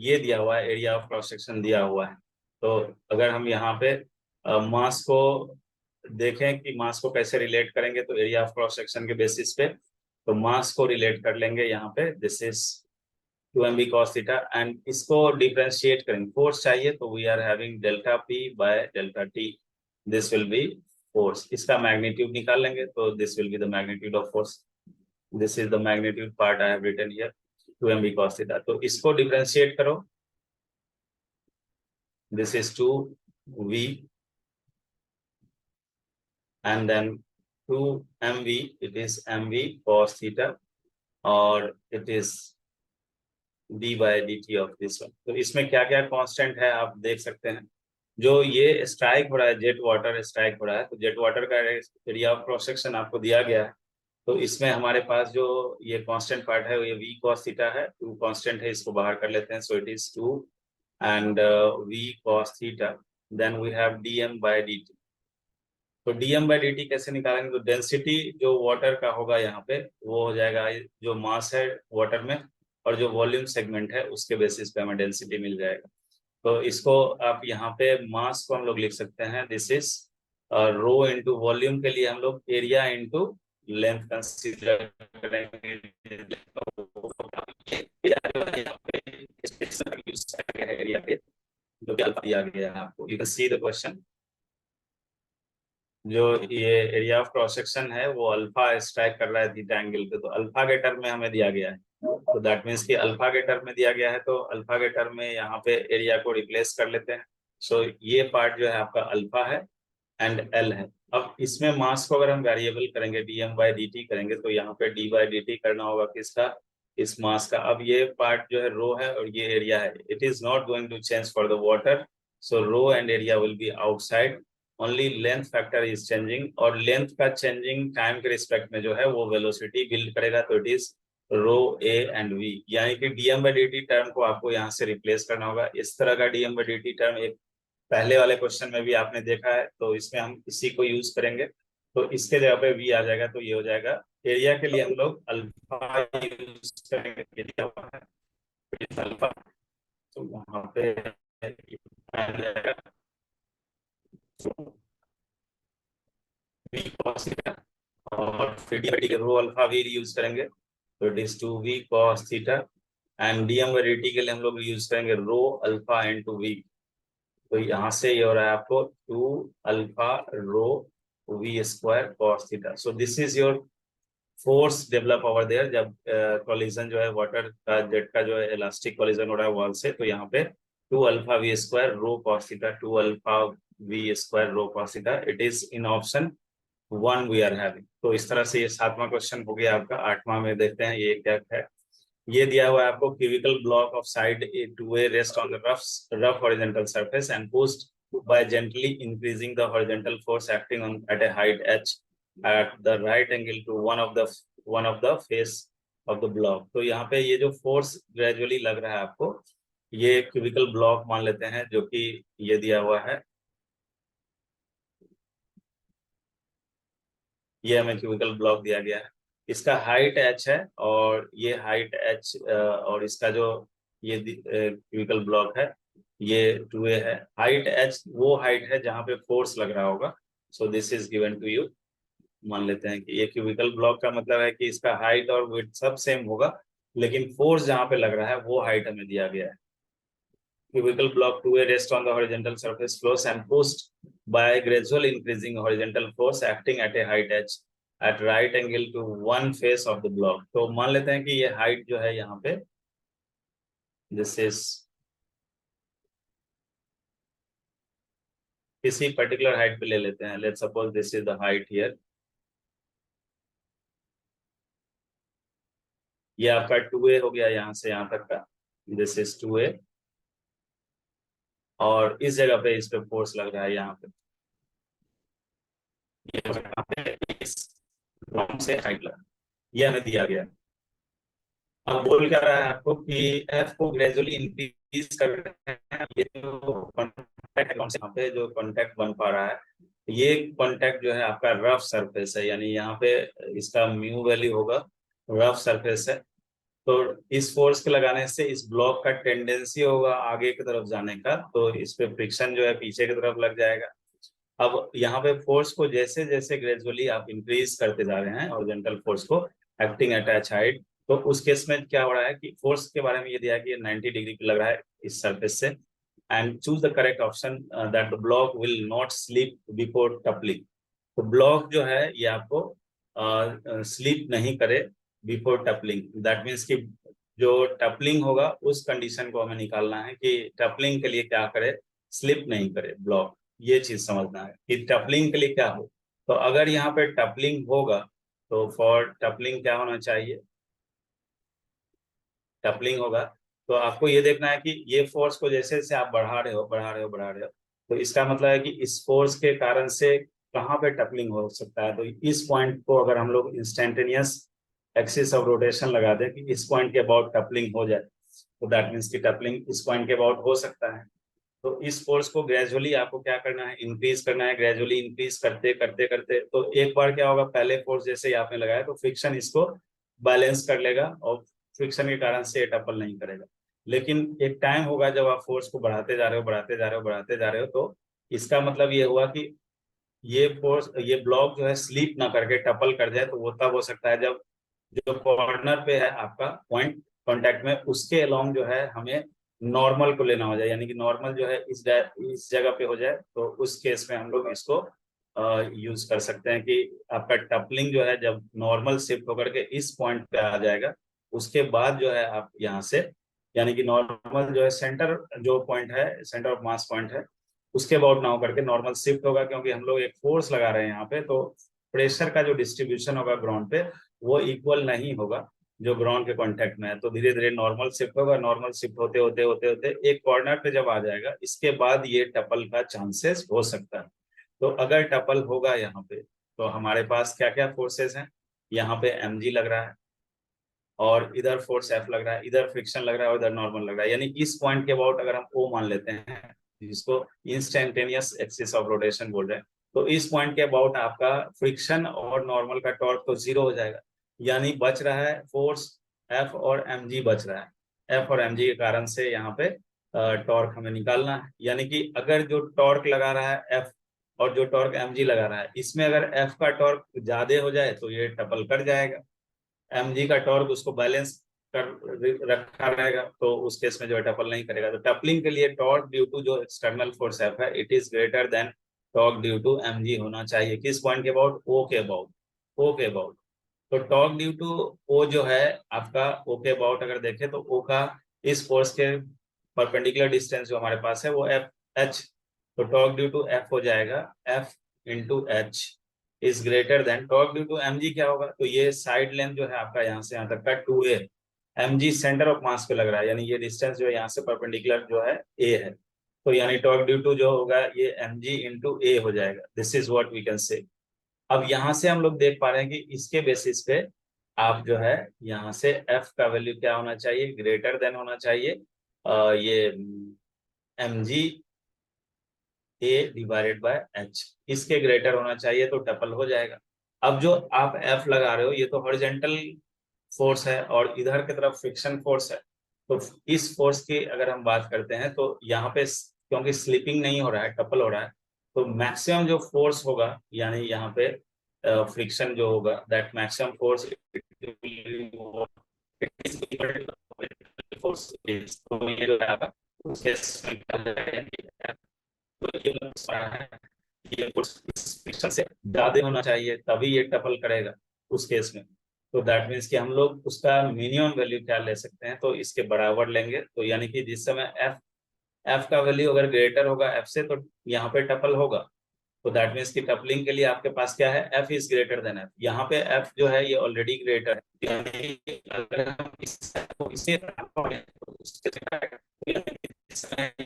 ये दिया हुआ है, एरिया ऑफ क्रॉस सेक्शन दिया हुआ है। तो अगर हम यहाँ पे मास को देखें कि मास को कैसे रिलेट करेंगे, तो एरिया ऑफ क्रॉस सेक्शन के बेसिस पे तो मास को रिलेट कर लेंगे यहाँ पे, this is 2mv cos theta, and इसको डिफरेंशिएट करेंगे। फोर्स चाहिए तो we are having delta p by delta t, this will be force. इसका मैग्नीट्यूड निकाल लेंगे तो this will be the magnitude of force, this is the magnitude part I have written here, 2mv cos theta. तो इसको differentiate करो, this is 2v and then 2mv, it is mv cos theta, और it is d by dt of this one। तो इसमें क्या क्या constant है आप देख सकते हैं। जो ये स्ट्राइक हो रहा है, जेट वाटर स्ट्राइक हो रहा है, तो जेट वाटर का एरिया ऑफ क्रॉस सेक्शन आपको दिया गया है। तो इसमें हमारे पास जो ये कांस्टेंट पार्ट है वो ये v cos थीटा है, 2 कांस्टेंट है, इसको बाहर कर लेते हैं। सो it is 2 and v cos theta, then we have dm by dt। तो dm by dt कैसे निकालेंगे, तो डेंसिटी जो वाटर का होगा यहाँ पे वो हो जाएगा, जो मास है वाटर में और जो वॉल्यूम सेगमेंट है उसके बेसिस पे हमें डेंसिटी मिल जाएगा। तो इसको आप यहाँ पे मास को हम लोग लिख सकते हैं, this is rho into volume, के लिए हम लोग एरिया इंटू लेंथ कंसीडर करेंगे। एरिया पे जो कि अल्फा दिया गया है आपको, you can see the question. जो ये एरिया ऑफ क्रॉस सेक्शन है वो अल्फा स्ट्राइक कर रहा है थीटा एंगल पे, तो अल्फा के टर्म में हमें दिया गया है, तो दैट मीन्स कि अल्फा के टर्म में दिया गया है, तो अल्फा के टर्म में यहाँ पे एरिया को रिप्लेस कर लेते हैं। सो ये पार्ट जो है आपका अल्फा है एंड एल है। अब इसमें मास को अगर हम वेरिएबल करेंगे, dm बाई dt करेंगे, तो यहाँ पे d बाई dt करना होगा किसका, इस मास का। अब ये पार्ट जो है रो है और ये एरिया है, it is not going to change for the water, so rho and area will be outside, only length factor is changing, और लेंथ का चेंजिंग टाइम के रिस्पेक्ट में जो है वो वेलोसिटी बिल्ड करेगा, तो it is rho A and v, यानी कि dm बाई dt टर्म को आपको यहाँ से रिप्लेस करना होगा। इस तरह का dm बाई dt टर्म एक पहले वाले क्वेश्चन में भी आपने देखा है, तो इसमें हम इसी को यूज करेंगे। तो इसके जगह पे v आ जाएगा, तो ये हो जाएगा, एरिया के लिए हम लोग अल्फा यूज करेंगे, ये दिया हुआ है अल्फा, तो वहां पे आ जाएगा v cos थीटा, और फिर डी के रो अल्फा v यूज करेंगे, तो it is 2v cos theta, and dm by dt के लिए हम लोग यूज करेंगे रो अल्फा इनटू v। तो यहाँ से ये हो रहा है आपको 2 alpha rho v square cos theta. So this is your force develop over there, जब कॉलिजन जो है वाटर का जेट का जो है इलास्टिक कॉलिजन हो रहा है वॉल से, तो यहाँ पे 2 alpha v square rho cos theta, 2 alpha v square rho cos theta, it is in option 1 we are having. तो इस तरह से ये 7वां क्वेश्चन हो गया आपका। 8वां में देखते हैं ये क्या है। ये दिया हुआ है आपको, cubical block of side to a rest on the rough horizontal surface and pushed by gently increasing the horizontal force acting on at a height h at the right angle to one of the face of the block। तो यहाँ पे ये जो force gradually लग रहा है आपको, ये क्यूबिकल ब्लॉक मान लेते हैं, जो कि ये दिया हुआ है, ये हमें क्यूबिकल ब्लॉक दिया गया है, इसका हाइट h है और ये हाइट h, और इसका जो ये क्यूबिकल ब्लॉक है ये 2a है। हाइट h वो हाइट है जहां पे फोर्स लग रहा होगा, so this is given to you. मान लेते हैं कि ये क्यूबिकल ब्लॉक का मतलब है कि इसका हाइट और विड्थ सब सेम होगा, लेकिन फोर्स जहां पे लग रहा है वो हाइट हमें दिया गया है। Cubical block 2a rest on the horizontal surface floors and pushed by a gradual increasing horizontal force acting at a height h at right angle to one face of the block। तो मान लेते हैं कि ये height जो है यहाँ पे, दिस इज किसी पर्टिकुलर हाइट पे ले लेते हैं, let's suppose this is the height here, ये आपका 2a हो गया यहाँ से यहाँ तक का, दिस इज 2a, और इस जगह पे इस पे फोर्स लग रहा है यहाँ पे, ये यहाँ पे इस ग्राउंड से हाइट लगा, ये हमें दिया गया। अब बोल क्या रहा है आपको कि एफ को ग्रेजुअली इंक्रीज कर रहे हैं, ये जो कॉन्टैक्ट यहाँ पे जो कॉन्टैक्ट बन पा रहा है, ये कॉन्टैक्ट जो है आपका रफ सरफेस है, यानी यहाँ पे इसका म्यू वैल्यू होगा, रफ सरफेस है। तो इस फोर्स के लगाने से इस ब्लॉक का टेंडेंसी होगा आगे की तरफ जाने का, तो इस पे फ्रिक्शन जो है पीछे की तरफ लग जाएगा। अब यहाँ पे फोर्स को जैसे जैसे ग्रेजुअली आप इंक्रीज करते जा रहे हैं हॉरिजॉन्टल फोर्स को एक्टिंग एट अटैच हाइट, तो उस केस में क्या हो रहा है कि फोर्स के बारे में ये दिया कि ये 90 डिग्री पे लग रहा है इस सरफेस से, and choose the correct option that the block will not slip before toppling. तो ब्लॉक जो है ये आपको स्लिप नहीं करे बिफोर टपलिंग, दैट मीन्स कि जो टपलिंग होगा उस कंडीशन को हमें निकालना है कि टपलिंग के लिए क्या करे, स्लिप नहीं करे ब्लॉक, ये चीज समझना है कि टपलिंग के लिए क्या हो। तो अगर यहाँ पे टपलिंग होगा तो फॉर टपलिंग क्या होना चाहिए, टपलिंग होगा तो आपको ये देखना है कि ये फोर्स को जैसे जैसे आप बढ़ा रहे हो बढ़ा रहे हो बढ़ा रहे हो, तो इसका मतलब है कि इस फोर्स के कारण से कहाँ पे टपलिंग हो सकता है। तो इस पॉइंट को अगर हम लोग इंस्टेंटेनियस एक्सिस ऑफ रोटेशन लगा दें कि इस पॉइंट के अबाउट टपलिंग हो जाए, तो दैट मीन्स की टपलिंग इस पॉइंट के अबाउट हो सकता है। तो इस फोर्स को ग्रेजुअली आपको क्या करना है, इंक्रीज करना है, ग्रेजुअली इंक्रीज करते करते करते, तो एक बार क्या होगा, पहले फोर्स जैसे ही आपने लगाया तो फ्रिक्शन इसको बैलेंस कर लेगा और फ्रिक्शन के कारण से ये टपल नहीं करेगा। लेकिन एक टाइम होगा जब आप फोर्स को बढ़ाते जा रहे हो बढ़ाते जा रहे हो बढ़ाते जा रहे हो, तो इसका मतलब ये हुआ कि ये फोर्स ये ब्लॉक जो है स्लीप ना करके टपल कर जाए, तो वो तब हो सकता है जब जो कॉर्नर पे है आपका पॉइंट कांटेक्ट में उसके अलोंग जो है हमें नॉर्मल को लेना हो जाए, यानी कि नॉर्मल जो है इस जगह पे हो जाए, तो उस केस में हम लोग इसको यूज कर सकते हैं कि आपका टपलिंग जो है जब नॉर्मल शिफ्ट होकर के इस पॉइंट पे आ जाएगा, उसके बाद जो है आप यहाँ से, यानी कि नॉर्मल जो है सेंटर जो पॉइंट है सेंटर ऑफ मास पॉइंट है उसके अबाउट ना होकर के नॉर्मल शिफ्ट होगा, क्योंकि हम लोग एक फोर्स लगा रहे हैं यहाँ पे, तो प्रेशर का जो डिस्ट्रीब्यूशन होगा ग्राउंड पे वो इक्वल नहीं होगा जो ग्राउंड के कांटेक्ट में है। तो धीरे धीरे नॉर्मल शिफ्ट होगा, नॉर्मल शिफ्ट होते होते होते होते एक कॉर्नर पे जब आ जाएगा, इसके बाद ये टपल का चांसेस हो सकता है। तो अगर टपल होगा यहाँ पे तो हमारे पास क्या क्या फोर्सेस हैं, यहाँ पे mg लग रहा है और इधर फोर्स F लग रहा है, इधर फ्रिक्शन लग रहा है और इधर नॉर्मल लग रहा है, यानी इस पॉइंट के अबाउट अगर हम O मान लेते हैं जिसको इंस्टेंटेनियस एक्सिस ऑफ रोटेशन बोल रहे हैं, तो इस पॉइंट के अबाउट आपका फ्रिक्शन और नॉर्मल का टॉर्क तो जीरो हो जाएगा, यानी बच रहा है फोर्स F और mg बच रहा है। F और mg के कारण से यहाँ पे टॉर्क हमें निकालना है, यानी कि अगर जो टॉर्क लगा रहा है F और जो टॉर्क mg लगा रहा है, इसमें अगर F का टॉर्क ज्यादा हो जाए तो ये टपल कर जाएगा, mg का टॉर्क उसको बैलेंस कर रखा रहेगा, तो उस केस में जो है टपल नहीं करेगा। तो टपलिंग के लिए टॉर्क ड्यू टू जो एक्सटर्नल फोर्स F है it is greater than torque due to mg होना चाहिए, किस पॉइंट के अबाउट, O के अबाउट, O के अबाउट। तो टॉर्क ड्यू टू O जो है आपका O के अबाउट अगर देखें तो O का इस फोर्स के परपेंडिकुलर डिस्टेंस जो हमारे पास है वो H, तो टॉर्क ड्यू टू F हो जाएगा F into h is greater than torque due to mg क्या होगा, तो ये साइड लेंथ जो है आपका यहाँ से यहाँ तक का 2a, mg centre of mass पे लग रहा है, यानी ये डिस्टेंस जो है यहाँ से परपेंडिकुलर जो है a है, तो यानी टॉर्क ड्यू टू जो होगा ये mg इंटू a हो जाएगा, this is what we can say. अब यहाँ से हम लोग देख पा रहे हैं कि इसके बेसिस पे आप जो है यहाँ से f का वैल्यू क्या होना चाहिए, ग्रेटर देन होना चाहिए ये mg a divided by h, इसके ग्रेटर होना चाहिए तो टपल हो जाएगा। अब जो आप F लगा रहे हो ये तो हॉरिजॉन्टल फोर्स है और इधर की तरफ फ्रिक्शन फोर्स है, तो इस फोर्स की अगर हम बात करते हैं तो यहाँ पे क्योंकि स्लिपिंग नहीं हो रहा है टपल हो रहा है, तो मैक्सिमम जो फोर्स होगा यानी यहाँ पे फ्रिक्शन जो होगा that maximum force force is, तो ये जो है आपका उसके तो ये फ्रिक्शन से ज्यादा होना चाहिए तभी ये टपल करेगा उस केस में। तो दैट मीन्स कि हम लोग उसका मिनिमम वैल्यू क्या ले सकते हैं, तो इसके बराबर लेंगे, तो यानी कि जिस समय F एफ का वैल्यू अगर ग्रेटर होगा एफ से तो यहाँ पे टपल होगा, तो दैट मीन्स कि टपलिंग के लिए आपके पास क्या है, F is greater then F. यहाँ पे एफ जो है ये ऑलरेडी ग्रेटर है, यानी कि अगर हम इस F को इसे तो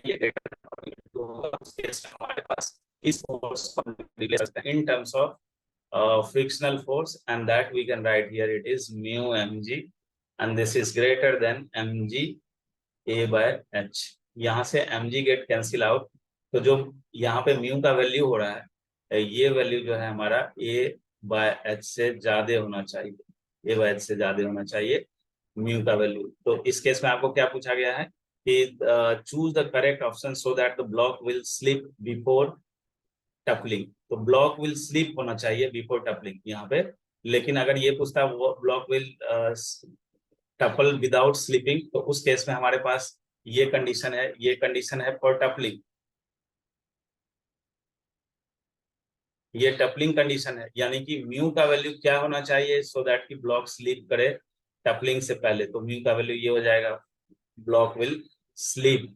ये greater है, तो उस केस में हमारे पास इस फोर्स को ले सकते हैं in terms of frictional force, and that we can write here it is mu mg, and this is greater than mg a by h। यहाँ से mg गेट कैंसिल आउट, तो जो यहाँ पे म्यू का वैल्यू हो रहा है, ये वैल्यू जो है हमारा a by h से ज्यादा होना चाहिए, a by h से ज्यादा होना चाहिए म्यू का वैल्यू। तो इस केस में आपको क्या पूछा गया है कि choose the correct option so that the block will slip before toppling. तो ब्लॉक विल स्लिप होना चाहिए बिफोर टपलिंग यहाँ पे, लेकिन अगर ये पूछता वो block will topple without slipping, तो उस केस में हमारे पास ये कंडीशन है, ये कंडीशन है फॉर टपलिंग, ये टपलिंग कंडीशन है, यानी कि म्यू का वैल्यू क्या होना चाहिए सो दैट कि ब्लॉक स्लीप करे टपलिंग से पहले। तो म्यू का वैल्यू ये हो जाएगा, block will sleep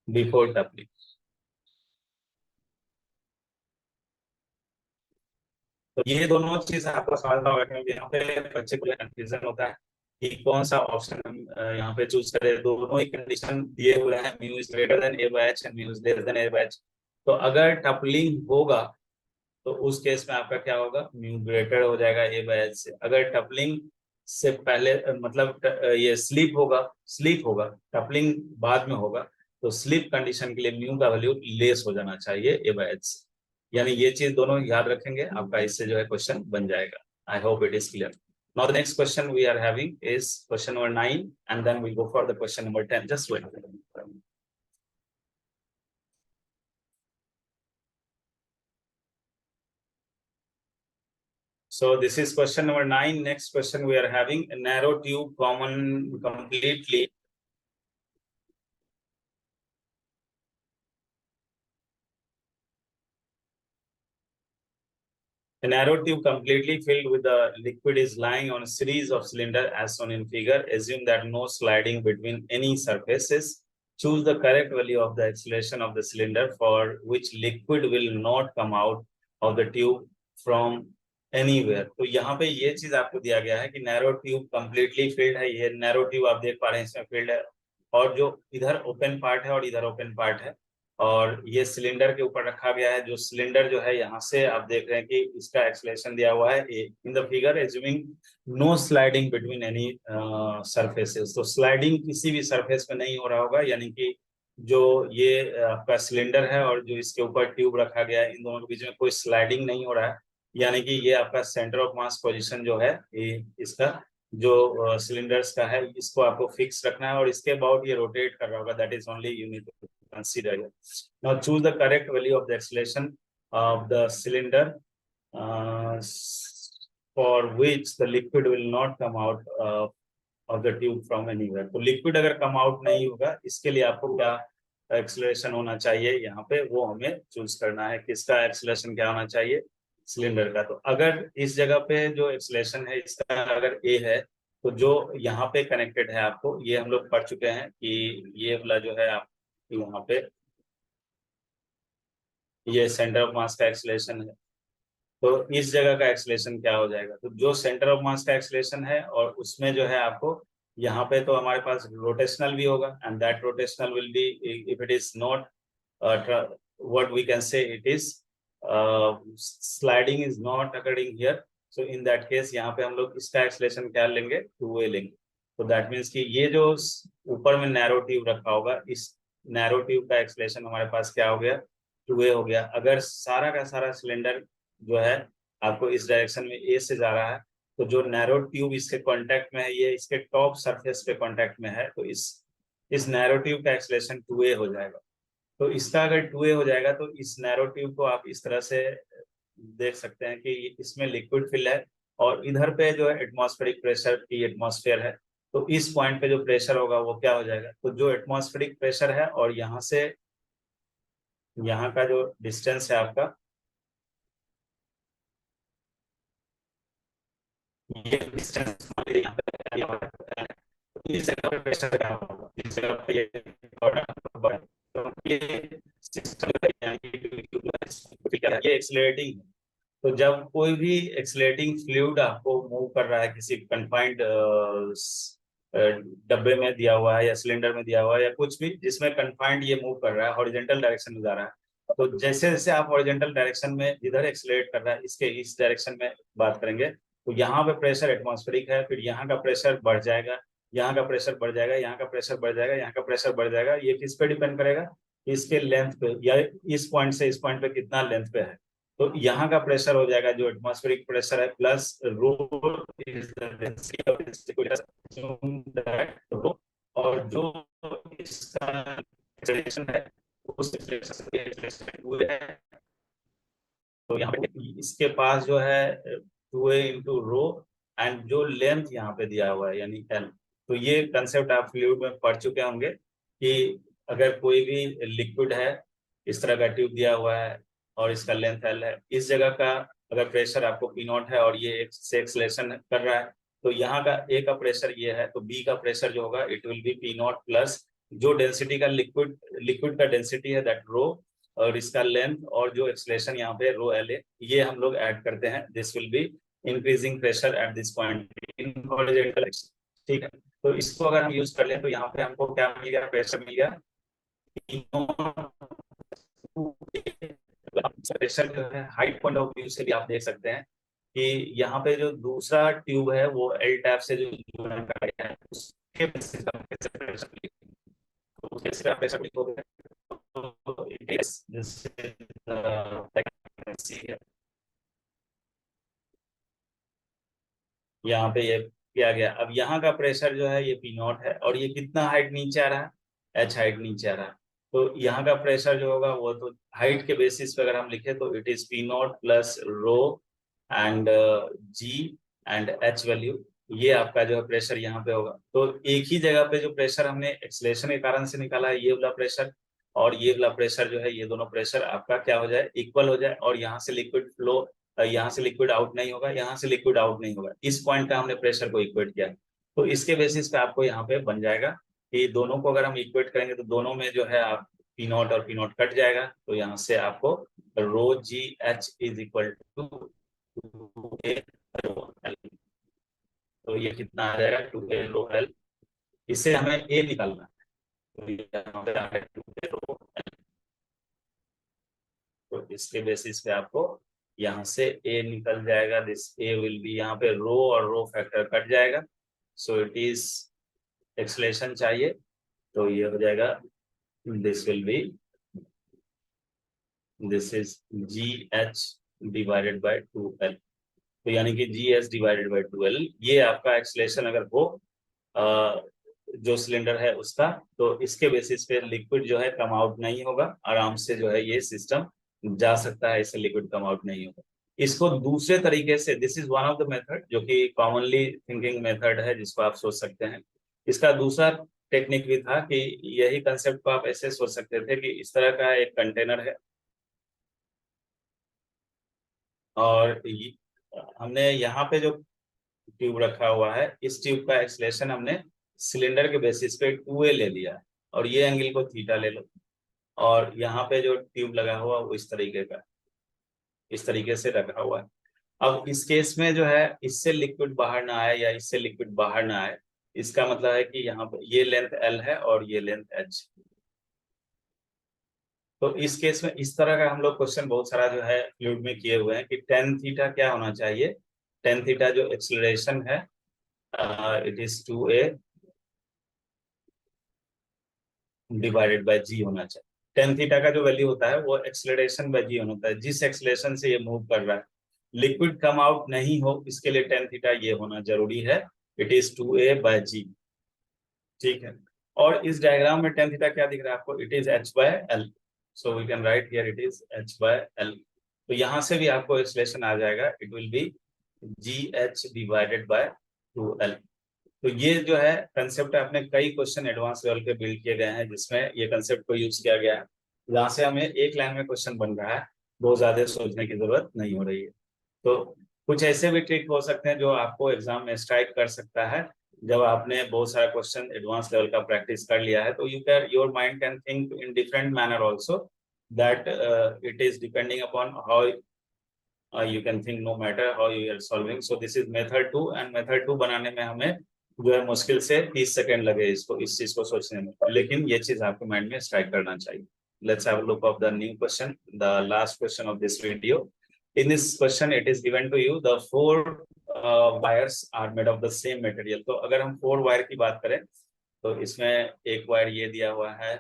before toppling. तो ये दोनों चीज आपको समझना होगा, क्योंकि यहाँ पे बच्चे को कंफ्यूजन होता है कि कौन सा ऑप्शन हम यहाँ पे चूज करें। दोनों ही कंडीशन दिए हुए हैं, mu is greater then A by H and mu is less than A by H. तो अगर टपलिंग होगा तो उस केस में आपका क्या होगा, म्यू ग्रेटर हो जाएगा ए बाय एच से। अगर टपलिंग से पहले मतलब ये स्लीप होगा टपलिंग बाद में होगा, तो स्लीप कंडीशन के लिए म्यू का वैल्यू लेस हो जाना चाहिए ए बाय एच से। यानी ये चीज दोनों याद रखेंगे, आपका इससे जो है क्वेश्चन बन जाएगा। I hope it is clear. Now the next question we are having is question number 9, and then we'll go for the question number 10. Just wait. So this is question number 9. Next question we are having a narrow tube common completely. A narrow tube completely filled with the liquid is lying on a series of cylinders as shown in figure. Assume that no sliding between any surfaces. Choose the correct value of the acceleration of the cylinder for which liquid will not come out of the tube from anywhere. तो यहाँ पे ये चीज आपको दिया गया है कि नैरो ट्यूब कंप्लीटली फिल्ड है। ये नैरो ट्यूब आप देख पा रहे हैं, इसमें फिल्ड है, और जो इधर ओपन पार्ट है और इधर ओपन पार्ट है, और ये सिलेंडर के ऊपर रखा गया है। जो सिलेंडर जो है यहाँ से आप देख रहे हैं कि इसका एक्सलेशन दिया हुआ है in the figure, assuming no sliding between any surfaces. तो स्लाइडिंग किसी भी सरफेस पे नहीं हो रहा होगा, यानी कि जो ये आपका सिलेंडर है और जो इसके ऊपर ट्यूब रखा गया है, इन दोनों के बीच में कोई स्लाइडिंग नहीं हो रहा है। यानी कि ये आपका सेंटर ऑफ मास पोजिशन जो है, ये इसका जो सिलेंडर्स का है, इसको आपको फिक्स रखना है, और इसके अबाउट ये रोटेट कर रहा होगा। That is only you need to consider here. Now choose the correct value of the acceleration of the cylinder for which the liquid will not come out of the tube from anywhere. तो liquid अगर come out नहीं होगा, इसके लिए आपको क्या acceleration होना चाहिए यहाँ पे, वो हमें चूज करना है। किसका एक्सलेशन क्या होना चाहिए, सिलेंडर का। तो अगर इस जगह पे जो एक्सलेशन है इसका अगर ए है, तो जो यहाँ पे कनेक्टेड है, आपको ये हम लोग पढ़ चुके हैं कि ये वाला जो है आप यहाँ पे ये सेंटर ऑफ मास का एक्सलेशन है। तो इस जगह का एक्सलेशन क्या हो जाएगा, तो जो सेंटर ऑफ मास का एक्सलेशन है और उसमें जो है आपको यहाँ पे तो हमारे पास रोटेशनल भी होगा, and that rotational will be if it is not what we can say it is sliding is not occurring here, so in that case यहाँ पे हम लोग इसका एक्सलेशन क्या लेंगे, 2a लेंगे। तो दैट मीन्स कि ये जो ऊपर में नैरो ट्यूब रखा होगा, इस नैरो ट्यूब का एक्सलेशन हमारे पास क्या हो गया, 2a हो गया। अगर सारा का सारा सिलेंडर जो है आपको इस डायरेक्शन में ए से जा रहा है, तो जो नैरो ट्यूब इसके कांटेक्ट में है, ये इसके टॉप सरफेस पे कांटेक्ट में है, तो इस नैरो ट्यूब का एक्सलेशन 2a हो जाएगा। तो इसका अगर 2a हो जाएगा, तो इस नैरो ट्यूब को आप इस तरह से देख सकते हैं कि इसमें लिक्विड फिल है, और इधर पे जो है एटमॉस्फेरिक प्रेशर की एटमॉस्फेयर है। तो इस पॉइंट पे जो प्रेशर होगा वो क्या हो जाएगा, तो जो एटमॉस्फेरिक प्रेशर है और यहाँ से यहाँ का जो डिस्टेंस है आपका, ये डिस्टेंस यहाँ पे इस जगह पे प्रेशर क्या होगा, इस जगह पे ये तो ये सिस्टम ये एक्सीलरेटिंग है। तो जब कोई भी एक्सीलरेटिंग फ्लूइड आपको मूव कर रहा है किसी कन्फाइंड डब्बे में दिया हुआ है या सिलेंडर में दिया हुआ है या कुछ भी जिसमें कन्फाइंड ये मूव कर रहा है, हॉरिजॉन्टल डायरेक्शन में जा रहा है, तो जैसे जैसे आप हॉरिजॉन्टल डायरेक्शन में जिधर एक्सीलरेट कर रहा है इसके इस डायरेक्शन में बात करेंगे, तो यहाँ पे प्रेशर एटमॉस्फेरिक है, फिर यहाँ का प्रेशर बढ़ जाएगा, यहाँ का प्रेशर बढ़ जाएगा, यहाँ का प्रेशर बढ़ जाएगा, यहाँ का प्रेशर बढ़ जाएगा। ये किस पे डिपेंड करेगा? इसके लेंथ पे, या इस पॉइंट से इस पॉइंट पे कितना लेंथ पे है। तो यहाँ का प्रेशर हो जाएगा जो एटमॉस्फेरिक प्रेशर है, plus rho is the density of rho, और जो इसका एक्सेलरेशन है उस एक्सेलरेशन हुए है। तो यहाँ पे इसके पास जो है 2a इंटू रो एंड जो लेंथ यहाँ पे दिया हुआ है यानी एल। तो ये कंसेप्ट आप फ्लूइड में पढ़ चुके होंगे कि अगर कोई भी लिक्विड है, इस तरह का ट्यूब दिया हुआ है और इसका लेंथ एल है, इस जगह का अगर प्रेशर आपको पी नॉट है और ये एक से एक्सलेशन कर रहा है, तो यहाँ का ए का प्रेशर ये है, तो बी का प्रेशर जो होगा it will B P naught plus जो डेंसिटी का लिक्विड का डेंसिटी है दैट रो, और इसका लेंथ और जो एक्सलेशन यहाँ पे रो एल ए, ये हम लोग ऐड करते हैं। This will be increasing pressure at this point in horizontal. ठीक है, तो इसको अगर हम यूज कर लें तो यहाँ पे हमको क्या मिल गया? प्रेशर मिल गया। प्रेशर जो है हाइट पॉइंट ऑफ व्यू से भी आप देख सकते हैं कि यहाँ पे जो दूसरा ट्यूब है वो एल टैप से जो जुड़ा है उसके बेसिस पे प्रेशर तो उसके बेसिस पे प्रेशर हो गया। तो it is this is the frequency है। यहाँ पे ये किया गया। अब यहाँ का प्रेशर जो है ये पी नॉट है और ये कितना हाइट नीचे आ रहा है? एच हाइट नीचे आ रहा है। तो यहाँ का प्रेशर जो होगा वो तो हाइट के बेसिस पे अगर हम लिखे तो it is P naught plus rho and g and h value, ये आपका जो है प्रेशर यहाँ पे होगा। तो एक ही जगह पे जो प्रेशर हमने एक्सलेशन के कारण से निकाला है ये वाला प्रेशर और ये वाला प्रेशर जो है, ये दोनों प्रेशर आपका क्या हो जाए? इक्वल हो जाए, और यहाँ से लिक्विड फ्लो, यहाँ से लिक्विड आउट नहीं होगा, यहाँ से लिक्विड आउट नहीं होगा। इस पॉइंट पे हमने प्रेशर को इक्वेट किया। तो इसके बेसिस पे आपको यहाँ पे बन जाएगा कि दोनों को अगर हम इक्वेट करेंगे तो दोनों में जो है आप पी नॉट और पी नॉट कट जाएगा, तो यहाँ से आपको rho G H is equal to rho L. तो ये कितना आ जाएगा? 2a rho L. इससे हमें ए निकालना है, तो यहाँ पे आ गया 2a रो एल। तो इसके बेसिस पे आपको यहाँ से ए निकल जाएगा। दिस ए विल बी, यहाँ पे रो और रो फैक्टर कट जाएगा, सो इट इज एक्सलेशन चाहिए, तो ये हो जाएगा this will B, this is ji H divided by 2l। तो यानी कि जी एच डिवाइडेड बाय 2l, ये आपका एक्सलेशन अगर हो जो सिलेंडर है उसका, तो इसके बेसिस पे लिक्विड जो है कम आउट नहीं होगा, आराम से जो है ये सिस्टम जा सकता है, इससे लिक्विड कम आउट नहीं होगा। इसको दूसरे तरीके से, this is one of the method जो कि कॉमनली थिंकिंग मेथड है जिसको आप सोच सकते हैं। इसका दूसरा टेक्निक भी था कि यही कंसेप्ट को आप ऐसे सोच सकते थे कि इस तरह का एक कंटेनर है और हमने यहाँ पे जो ट्यूब रखा हुआ है, इस ट्यूब का एक्सलेशन हमने सिलेंडर के बेसिस पे 2a ले लिया है और ये एंगल को थीटा ले लो, और यहाँ पे जो ट्यूब लगा हुआ वो इस तरीके का, इस तरीके से रखा हुआ है। अब इस केस में जो है इससे लिक्विड बाहर ना आए या इससे लिक्विड बाहर ना आए, इसका मतलब है कि यहाँ पे ये लेंथ एल है और ये लेंथ एच। तो इस केस में इस तरह का हम लोग क्वेश्चन बहुत सारा जो है फ्लूइड में किए हुए हैं कि टेन थीटा क्या होना चाहिए। टेन थीटा जो एक्सेलरेशन है it is 2a divided by G होना चाहिए। टेन थीटा का जो वैल्यू होता है वो एक्सेलरेशन बाय जी होता है, जिस एक्सेलरेशन से ये मूव कर रहा है। लिक्विड कम आउट नहीं हो इसके लिए टेन थीटा ये होना जरूरी है, इट इज 2a बाय जी। ठीक है, और इस डायग्राम में टेन थीटा क्या दिख रहा है आपको? It is h by L, so we can write here it is h by L. तो यहाँ से भी आपको एक्सलेशन आ जाएगा, it will be G H divided by 2l। तो ये जो है कंसेप्ट है, अपने कई क्वेश्चन एडवांस लेवल के बिल्ड किए गए हैं जिसमें ये कंसेप्ट को यूज किया गया है। यहाँ से हमें एक लाइन में क्वेश्चन बन रहा है, बहुत ज्यादा सोचने की जरूरत नहीं हो रही है। तो कुछ ऐसे भी ट्रिक हो सकते हैं जो आपको एग्जाम में स्ट्राइक कर सकता है, जब आपने बहुत सारा क्वेश्चन एडवांस लेवल का प्रैक्टिस कर लिया है तो you can your mind can think in different manner also that it is depending upon how you can think no matter how you are solving. So this is method 2 and method 2 बनाने में हमें जो है मुश्किल से 30 second लगे इसको इस चीज को सोचने में, लेकिन ये चीज आपके माइंड में स्ट्राइक करना चाहिए. Let's have a look of the new question, the last question of this video. In this question it is given to you the four wires are made of the same material. तो अगर हम 4 wire की बात करें तो इसमें एक wire ये दिया हुआ है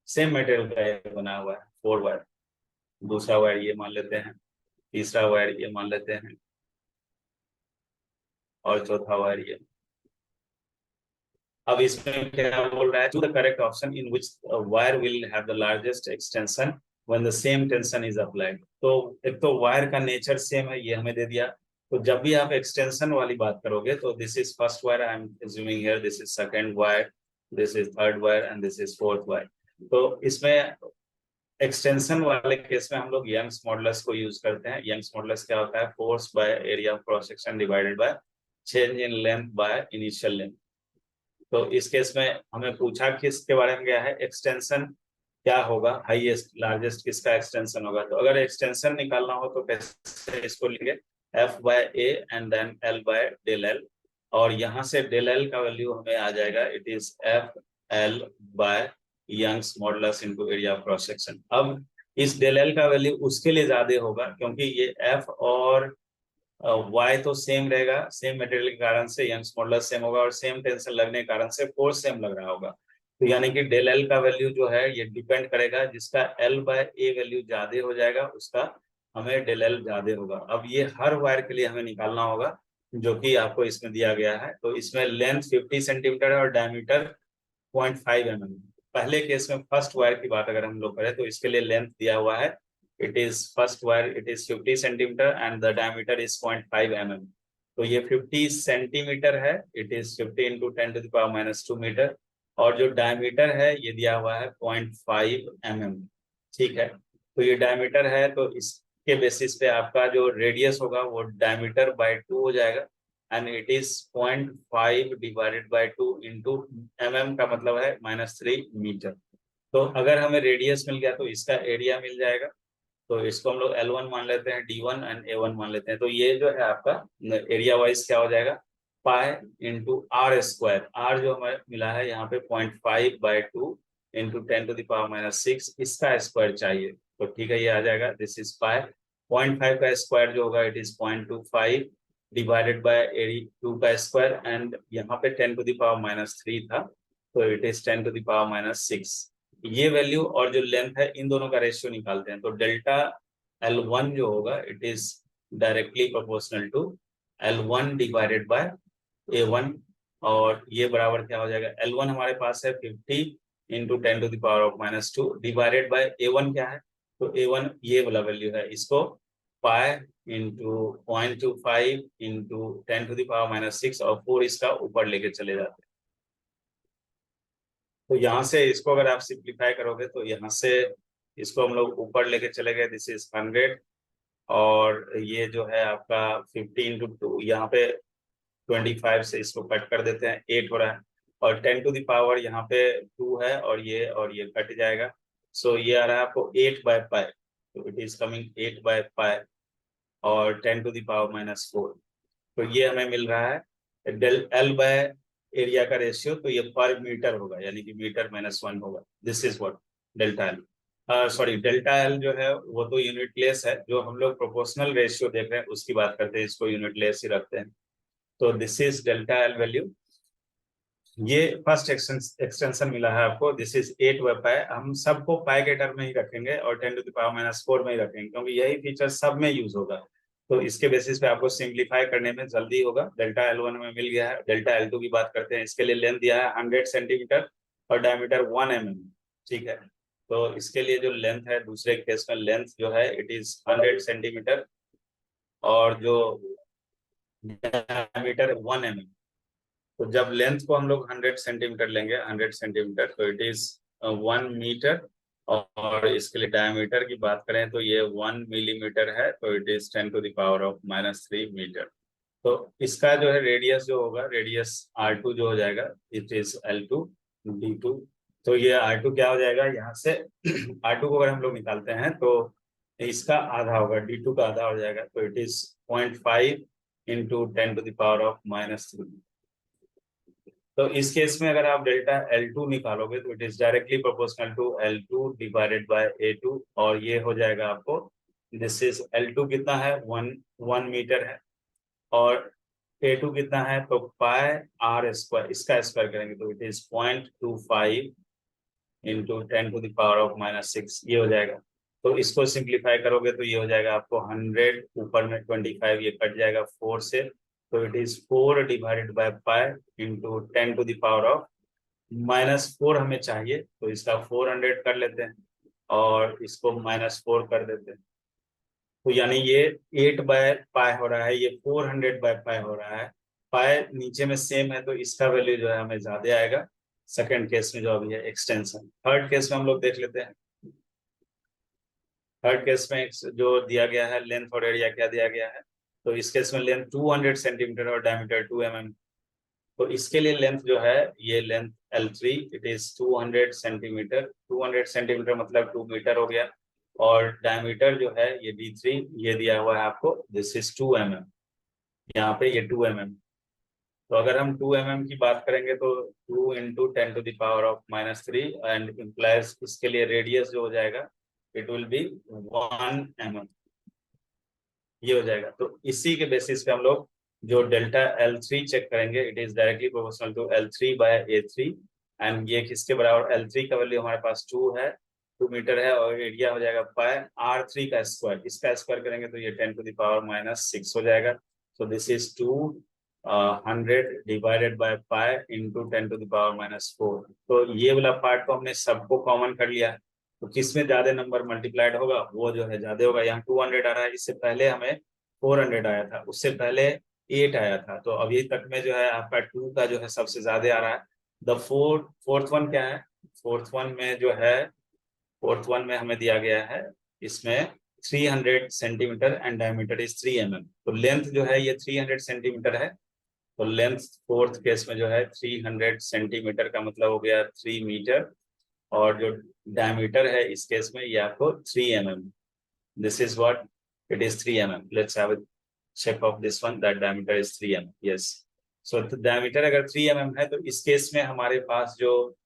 सेम मटेरियल का बना हुआ है 4 वायर, दूसरा वायर ये मान लेते हैं, तीसरा वायर ये मान लेते हैं और चौथा वायर ये. अब इसमें क्या बोल रहा है, choose the correct option in which wire will have the largest extension when the same tension is applied. तो एक तो वायर का नेचर सेम है ये हमें दे दिया, तो जब भी आप एक्सटेंशन वाली बात करोगे तो this is first wire, I am assuming here this is second wire, this is third wire and this is fourth wire. तो इसमें एक्सटेंशन वाले केस में हम लोग यंग्स मॉडुलस को यूज करते हैं. यंग्स मॉडुलस क्या होता है, force by area of cross section divided by change in length by initial length. तो इस केस में हमें पूछा किसके बारे में गया है, एक्सटेंशन क्या होगा, हाईएस्ट लार्जेस्ट किसका एक्सटेंशन होगा. तो अगर एक्सटेंशन निकालना हो तो कैसे इसको लिखेंगे, F by A and then L by del L, और यहाँ से डेल एल का वैल्यू हमें आ जाएगा it is F L by Young's modulus into area of cross section. अब इस डेल एल का वैल्यू उसके लिए ज्यादा होगा क्योंकि ये एफ और वाई तो सेम रहेगा, सेम मटेरियल के कारण से यंग्स मॉडुलस सेम होगा और सेम टेंशन लगने के कारण से फोर्स सेम लग रहा होगा. तो यानी कि डेल एल का वैल्यू जो है ये डिपेंड करेगा, जिसका एल बाय ए वैल्यू ज्यादा हो जाएगा उसका हमें डेल एल ज्यादा होगा. अब ये हर वायर के लिए हमें निकालना होगा जो कि आपको इसमें दिया गया है. तो इसमें लेंथ 50 सेंटीमीटर है और डायमीटर 0.5 mm. पहले केस में फर्स्ट वायर की बात अगर हम लोग करें तो इसके लिए लेंथ दिया हुआ है, it is first wire it is 50 centimeter and the diameter is 0.5 mm. तो ये 50 सेंटीमीटर है, it is 50 into 10 to the power minus 2 metre, और जो डायमीटर है ये दिया हुआ है 0.5 mm. ठीक है, तो ये डायमीटर है तो इसके बेसिस पे आपका जो रेडियस होगा वो डायमीटर बाय 2 हो जाएगा and it is 0.5 divided by 2 into mm का मतलब है -3 मीटर. तो अगर हमें रेडियस मिल गया तो इसका एरिया मिल जाएगा, तो इसको हम लोग L1 मान लेते हैं, D1 एंड A1 मान लेते हैं. तो ये जो है आपका एरिया वाइज क्या हो जाएगा, pi into R square. R जो हमें मिला है यहाँ पे 0.5 by 2 into 10 to the power minus 6, इसका स्क्वायर चाहिए. तो ठीक है, ये आ जाएगा दिस इज पाई. 0.5 का स्क्वायर जो होगा इट इज 0.25 डिवाइडेड बाय 2 का स्क्वायर एंड यहाँ पे 10 टू द पावर माइनस 3 था तो it is 10 to the power minus 6. ये वैल्यू और जो लेंथ है इन दोनों का रेशियो निकालते हैं. तो डेल्टा L1 जो होगा it is directly proportional to L1 divided by A1, और ये बराबर क्या हो जाएगा, L1 हमारे पास है 50 into 10 to the power of minus 2 divided by A1 क्या है, तो A1 ये वाला वैल्यू है, इसको pi into 0.25 into 10 to the power minus 6 और 4 इसका ऊपर लेके चले जाते हैं. तो यहाँ से इसको अगर आप सिंप्लीफाई करोगे तो यहाँ से इसको हम लोग ऊपर लेके चले गए, दिस इज 100, और ये जो है आपका 50 इंटू 2, यहाँ पे 25 से इसको कट कर देते हैं, 8 हो रहा है, और 10 टू द पावर यहाँ पे 2 है और ये कट जाएगा. सो ये आ रहा है आपको 8 बाय पाई, तो it is coming 8 by pi और 10 टू द पावर माइनस 4. तो ये हमें मिल रहा है डेल एल बाय एरिया का रेशियो, तो ये पर मीटर होगा यानी कि मीटर -1 होगा. This is what delta L, sorry delta L जो है वो तो यूनिट लेस है, जो हम लोग प्रोपोर्शनल रेशियो देख रहे हैं उसकी बात करते हैं, इसको यूनिट लेस ही रखते हैं. तो this is delta L value. ये फर्स्ट एक्सटेंशन मिला है आपको, दिस इज 8 बाय पाई. हम सबको पाई के टर्म में ही रखेंगे और 10 टू द पावर माइनस 4 में ही रखेंगे क्योंकि यही फीचर सब में यूज होगा. तो इसके बेसिस पे आपको सिंप्लीफाई करने में जल्दी होगा. डेल्टा L1 में मिल गया है. डेल्टा L2 की बात करते हैं, इसके लिए लेंथ दिया है 100 सेंटीमीटर और डायमीटर 1 mm. ठीक है, तो इसके लिए जो लेंथ है दूसरे केस में लेंथ जो है इट इज 100 सेंटीमीटर और जो डायमीटर 1 mm. तो जब लेंथ को हम लोग 100 सेंटीमीटर लेंगे, 100 सेंटीमीटर, तो इट इज 1 मीटर, और इसके लिए डायमीटर की बात करें तो ये 1 मिलीमीटर है, तो it is 10 to the power of -3 metre. तो इसका जो है रेडियस जो होगा, रेडियस R2 जो हो जाएगा, इट इज L2 D2। तो ये R2 क्या हो जाएगा यहाँ से R2 को अगर हम लोग निकालते हैं तो इसका आधा होगा, D2 का आधा हो जाएगा, तो इट इज 0.5 इंटू 10⁻³ तो इस केस में अगर आप डेल्टा L2 निकालोगे तो it is directly proportional to L2 divided by A2, और ये हो जाएगा आपको, दिस इज L2 कितना है, 1 मीटर है, और A2 कितना है, तो पाई R स्क्वायर, इसका स्क्वायर करेंगे तो इट इज 0.25 इंटू 10⁻⁻⁶ ये हो जाएगा। तो इसको सिंप्लीफाई करोगे तो ये हो जाएगा आपको 100, ऊपर में 25 ये कट जाएगा 4 से, तो it is 4 divided by pi into 10⁻⁻4 हमें चाहिए, तो इसका 400 कर लेते हैं और इसको -4 कर देते हैं, तो यानी ये 8/पाई हो रहा है, ये 400/पाई हो रहा है। पाई नीचे में सेम है तो इसका वैल्यू जो है हमें ज्यादा आएगा सेकंड केस में जो अभी है एक्सटेंशन। थर्ड केस में हम लोग देख लेते हैं। थर्ड केस में जो दिया गया है लेंथ और एरिया क्या दिया गया है, तो इस केस में लेंथ 200 सेंटीमीटर और डायमीटर 2 mm। तो इसके लिए लेंथ जो है, ये length L3 it is 200 centimetre, 200 centimetre मतलब 2 मीटर हो गया, और डायमीटर जो है ये D3 ये दिया हुआ है आपको, दिस इज 2 mm, यहाँ पे ये 2 mm। तो अगर हम 2 mm की बात करेंगे तो 2 इंटू 10⁻³ एंड इम्प्लाइज इसके लिए रेडियस जो हो जाएगा इट विल बी 1 mm, ये हो जाएगा। तो इसी के बेसिस पे हम लोग जो डेल्टा L3 चेक करेंगे, it is directly proportional to L3/A3, and ये किसके बराबर, L3 का वैल्यू हमारे पास 2 है, 2 मीटर है, और एरिया हो जाएगा पाई R3 का स्क्वायर, इसका स्क्वायर करेंगे तो ये 10⁻⁻6 हो जाएगा। सो this is 200 divided by pi into 10⁻⁻4। तो ये वाला पार्ट को हमने सबको कॉमन कर लिया, तो किसमें ज्यादा नंबर मल्टीप्लाइड होगा वो जो है ज्यादा होगा। यहाँ 200 आ रहा है, इससे पहले हमें 400 आया था, उससे पहले 8 आया था, तो अभी तक में जो है आपका 2 का जो है सबसे ज्यादा आ रहा है। द फोर्थ वन क्या है, फोर्थ वन में जो है, फोर्थ वन में हमें दिया गया है इसमें 300 centimetre and diameter is 3 mm। तो लेंथ जो है ये 300 सेंटीमीटर है, तो लेंथ फोर्थ केस में जो है 300 सेंटीमीटर का मतलब हो गया 3 मीटर, और जो डायमीटर है इस केस में ये आपको 3 mm, this is what, it is 3 mm। Let's have a check of this one, that diameter is 3 mm, yes. So diameter अगर 3 mm है तो इस केस में हमारे पास जो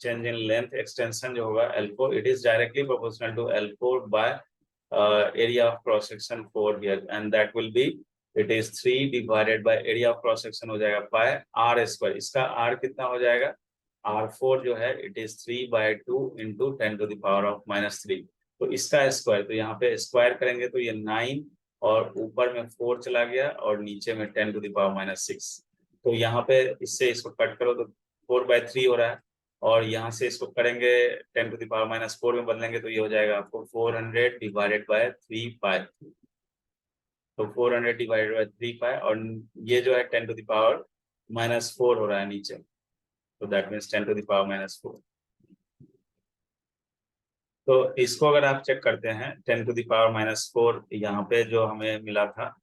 चेंज इन लेंथ एक्सटेंशन जो होगा L4, it is directly proportional to L4 by area of cross section 4 here, and that will be, it is 3 divided by area of cross section हो जाएगा पाई R स्क्वायर, इसका R कितना हो जाएगा, R4 जो है इट इज 3/2 इंटू 10⁻⁻3, तो इसका स्क्वायर, तो यहाँ पे स्क्वायर करेंगे तो ये 9, और ऊपर में 4 चला गया और नीचे में 10⁻⁻6, तो यहाँ पे इससे इसको कट करो तो 4/3 हो रहा है, और यहाँ से इसको करेंगे 10⁻⁻4 में बदलेंगे तो ये हो जाएगा आपको 400 डिवाइडेड बाय 3 पाई, तो 400 डिवाइडेड बाय 3 पाई, और ये जो है 10⁻⁻4 हो रहा है नीचे, तो दैट मीन्स 10⁻⁻4। तो इसको अगर आप चेक करते हैं 10⁻⁻4, यहाँ पे जो हमें मिला था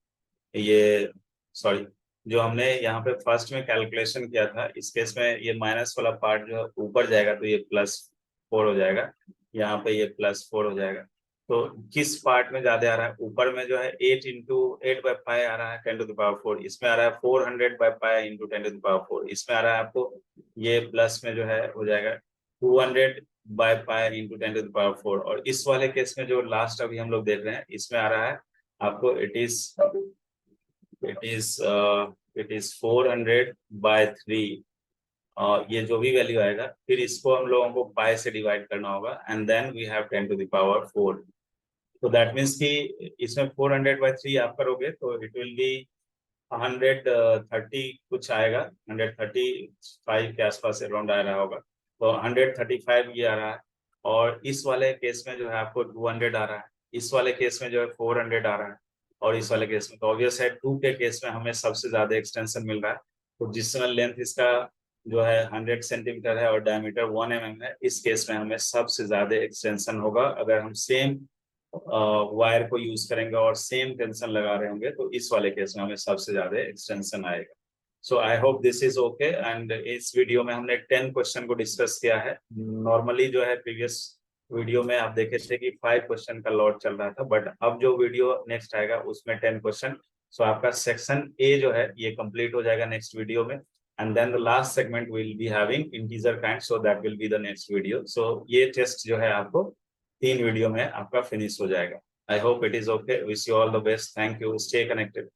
ये, सॉरी, जो हमने यहाँ पे फर्स्ट में कैलकुलेशन किया था, इस केस में ये माइनस वाला पार्ट जो है ऊपर जाएगा तो ये +4 हो जाएगा, यहाँ पे ये +4 हो जाएगा। तो किस पार्ट में ज्यादा आ रहा है, ऊपर में जो है 8 इंटू 8/पाई आ रहा है 10⁻4, इसमें आ रहा है 400/पाई इंटू 10⁻4, इसमें आ रहा है आपको ये प्लस में जो है हो जाएगा 200/पाई इंटू 10⁻4, और इस वाले केस में जो लास्ट अभी हम लोग देख रहे हैं इसमें आ रहा है आपको इट इज 400/3, और ये जो भी वैल्यू आएगा फिर इसको हम लोगों को पाई से डिवाइड करना होगा, एंड देन वी हैव 10⁻4। तो दैट मीन्स कि इसमें 400/3 आप करोगे तो इट विल बी 130 कुछ आएगा, 135 के आसपास अराउंड आ रहा होगा, तो 135 ये आ रहा है, और इस वाले केस में जो है आपको 200 आ रहा है, इस वाले केस में जो है 400 आ रहा है, और इस वाले केस में तो ऑब्वियस है 2 के केस में हमें सबसे ज्यादा एक्सटेंशन मिल रहा है। तो जिस समय लेंथ इसका जो है 100 सेंटीमीटर है और डायमीटर 1 mm है, इस केस में हमें सबसे ज्यादा एक्सटेंशन होगा अगर हम सेम वायर को यूज करेंगे और सेम टेंशन लगा रहे होंगे, तो इस वाले केस में हमें सबसे ज्यादा एक्सटेंशन आएगा। So I hope this is okay. And इस वीडियो में हमने 10 क्वेश्चन को डिस्कस किया है। नॉर्मली जो है प्रीवियस वीडियो में आप देखे थे कि 5 क्वेश्चन का लॉट चल रहा था, बट अब जो वीडियो नेक्स्ट आएगा उसमें 10 क्वेश्चन। सो आपका सेक्शन ए जो है ये कंप्लीट हो जाएगा नेक्स्ट वीडियो में, and then the last segment will be having integer kind, so that will be the next video. So ये टेस्ट जो है आपको 3 वीडियो में आपका फिनिश हो जाएगा। I hope it is okay. Wish you all the best. Thank you. Stay connected.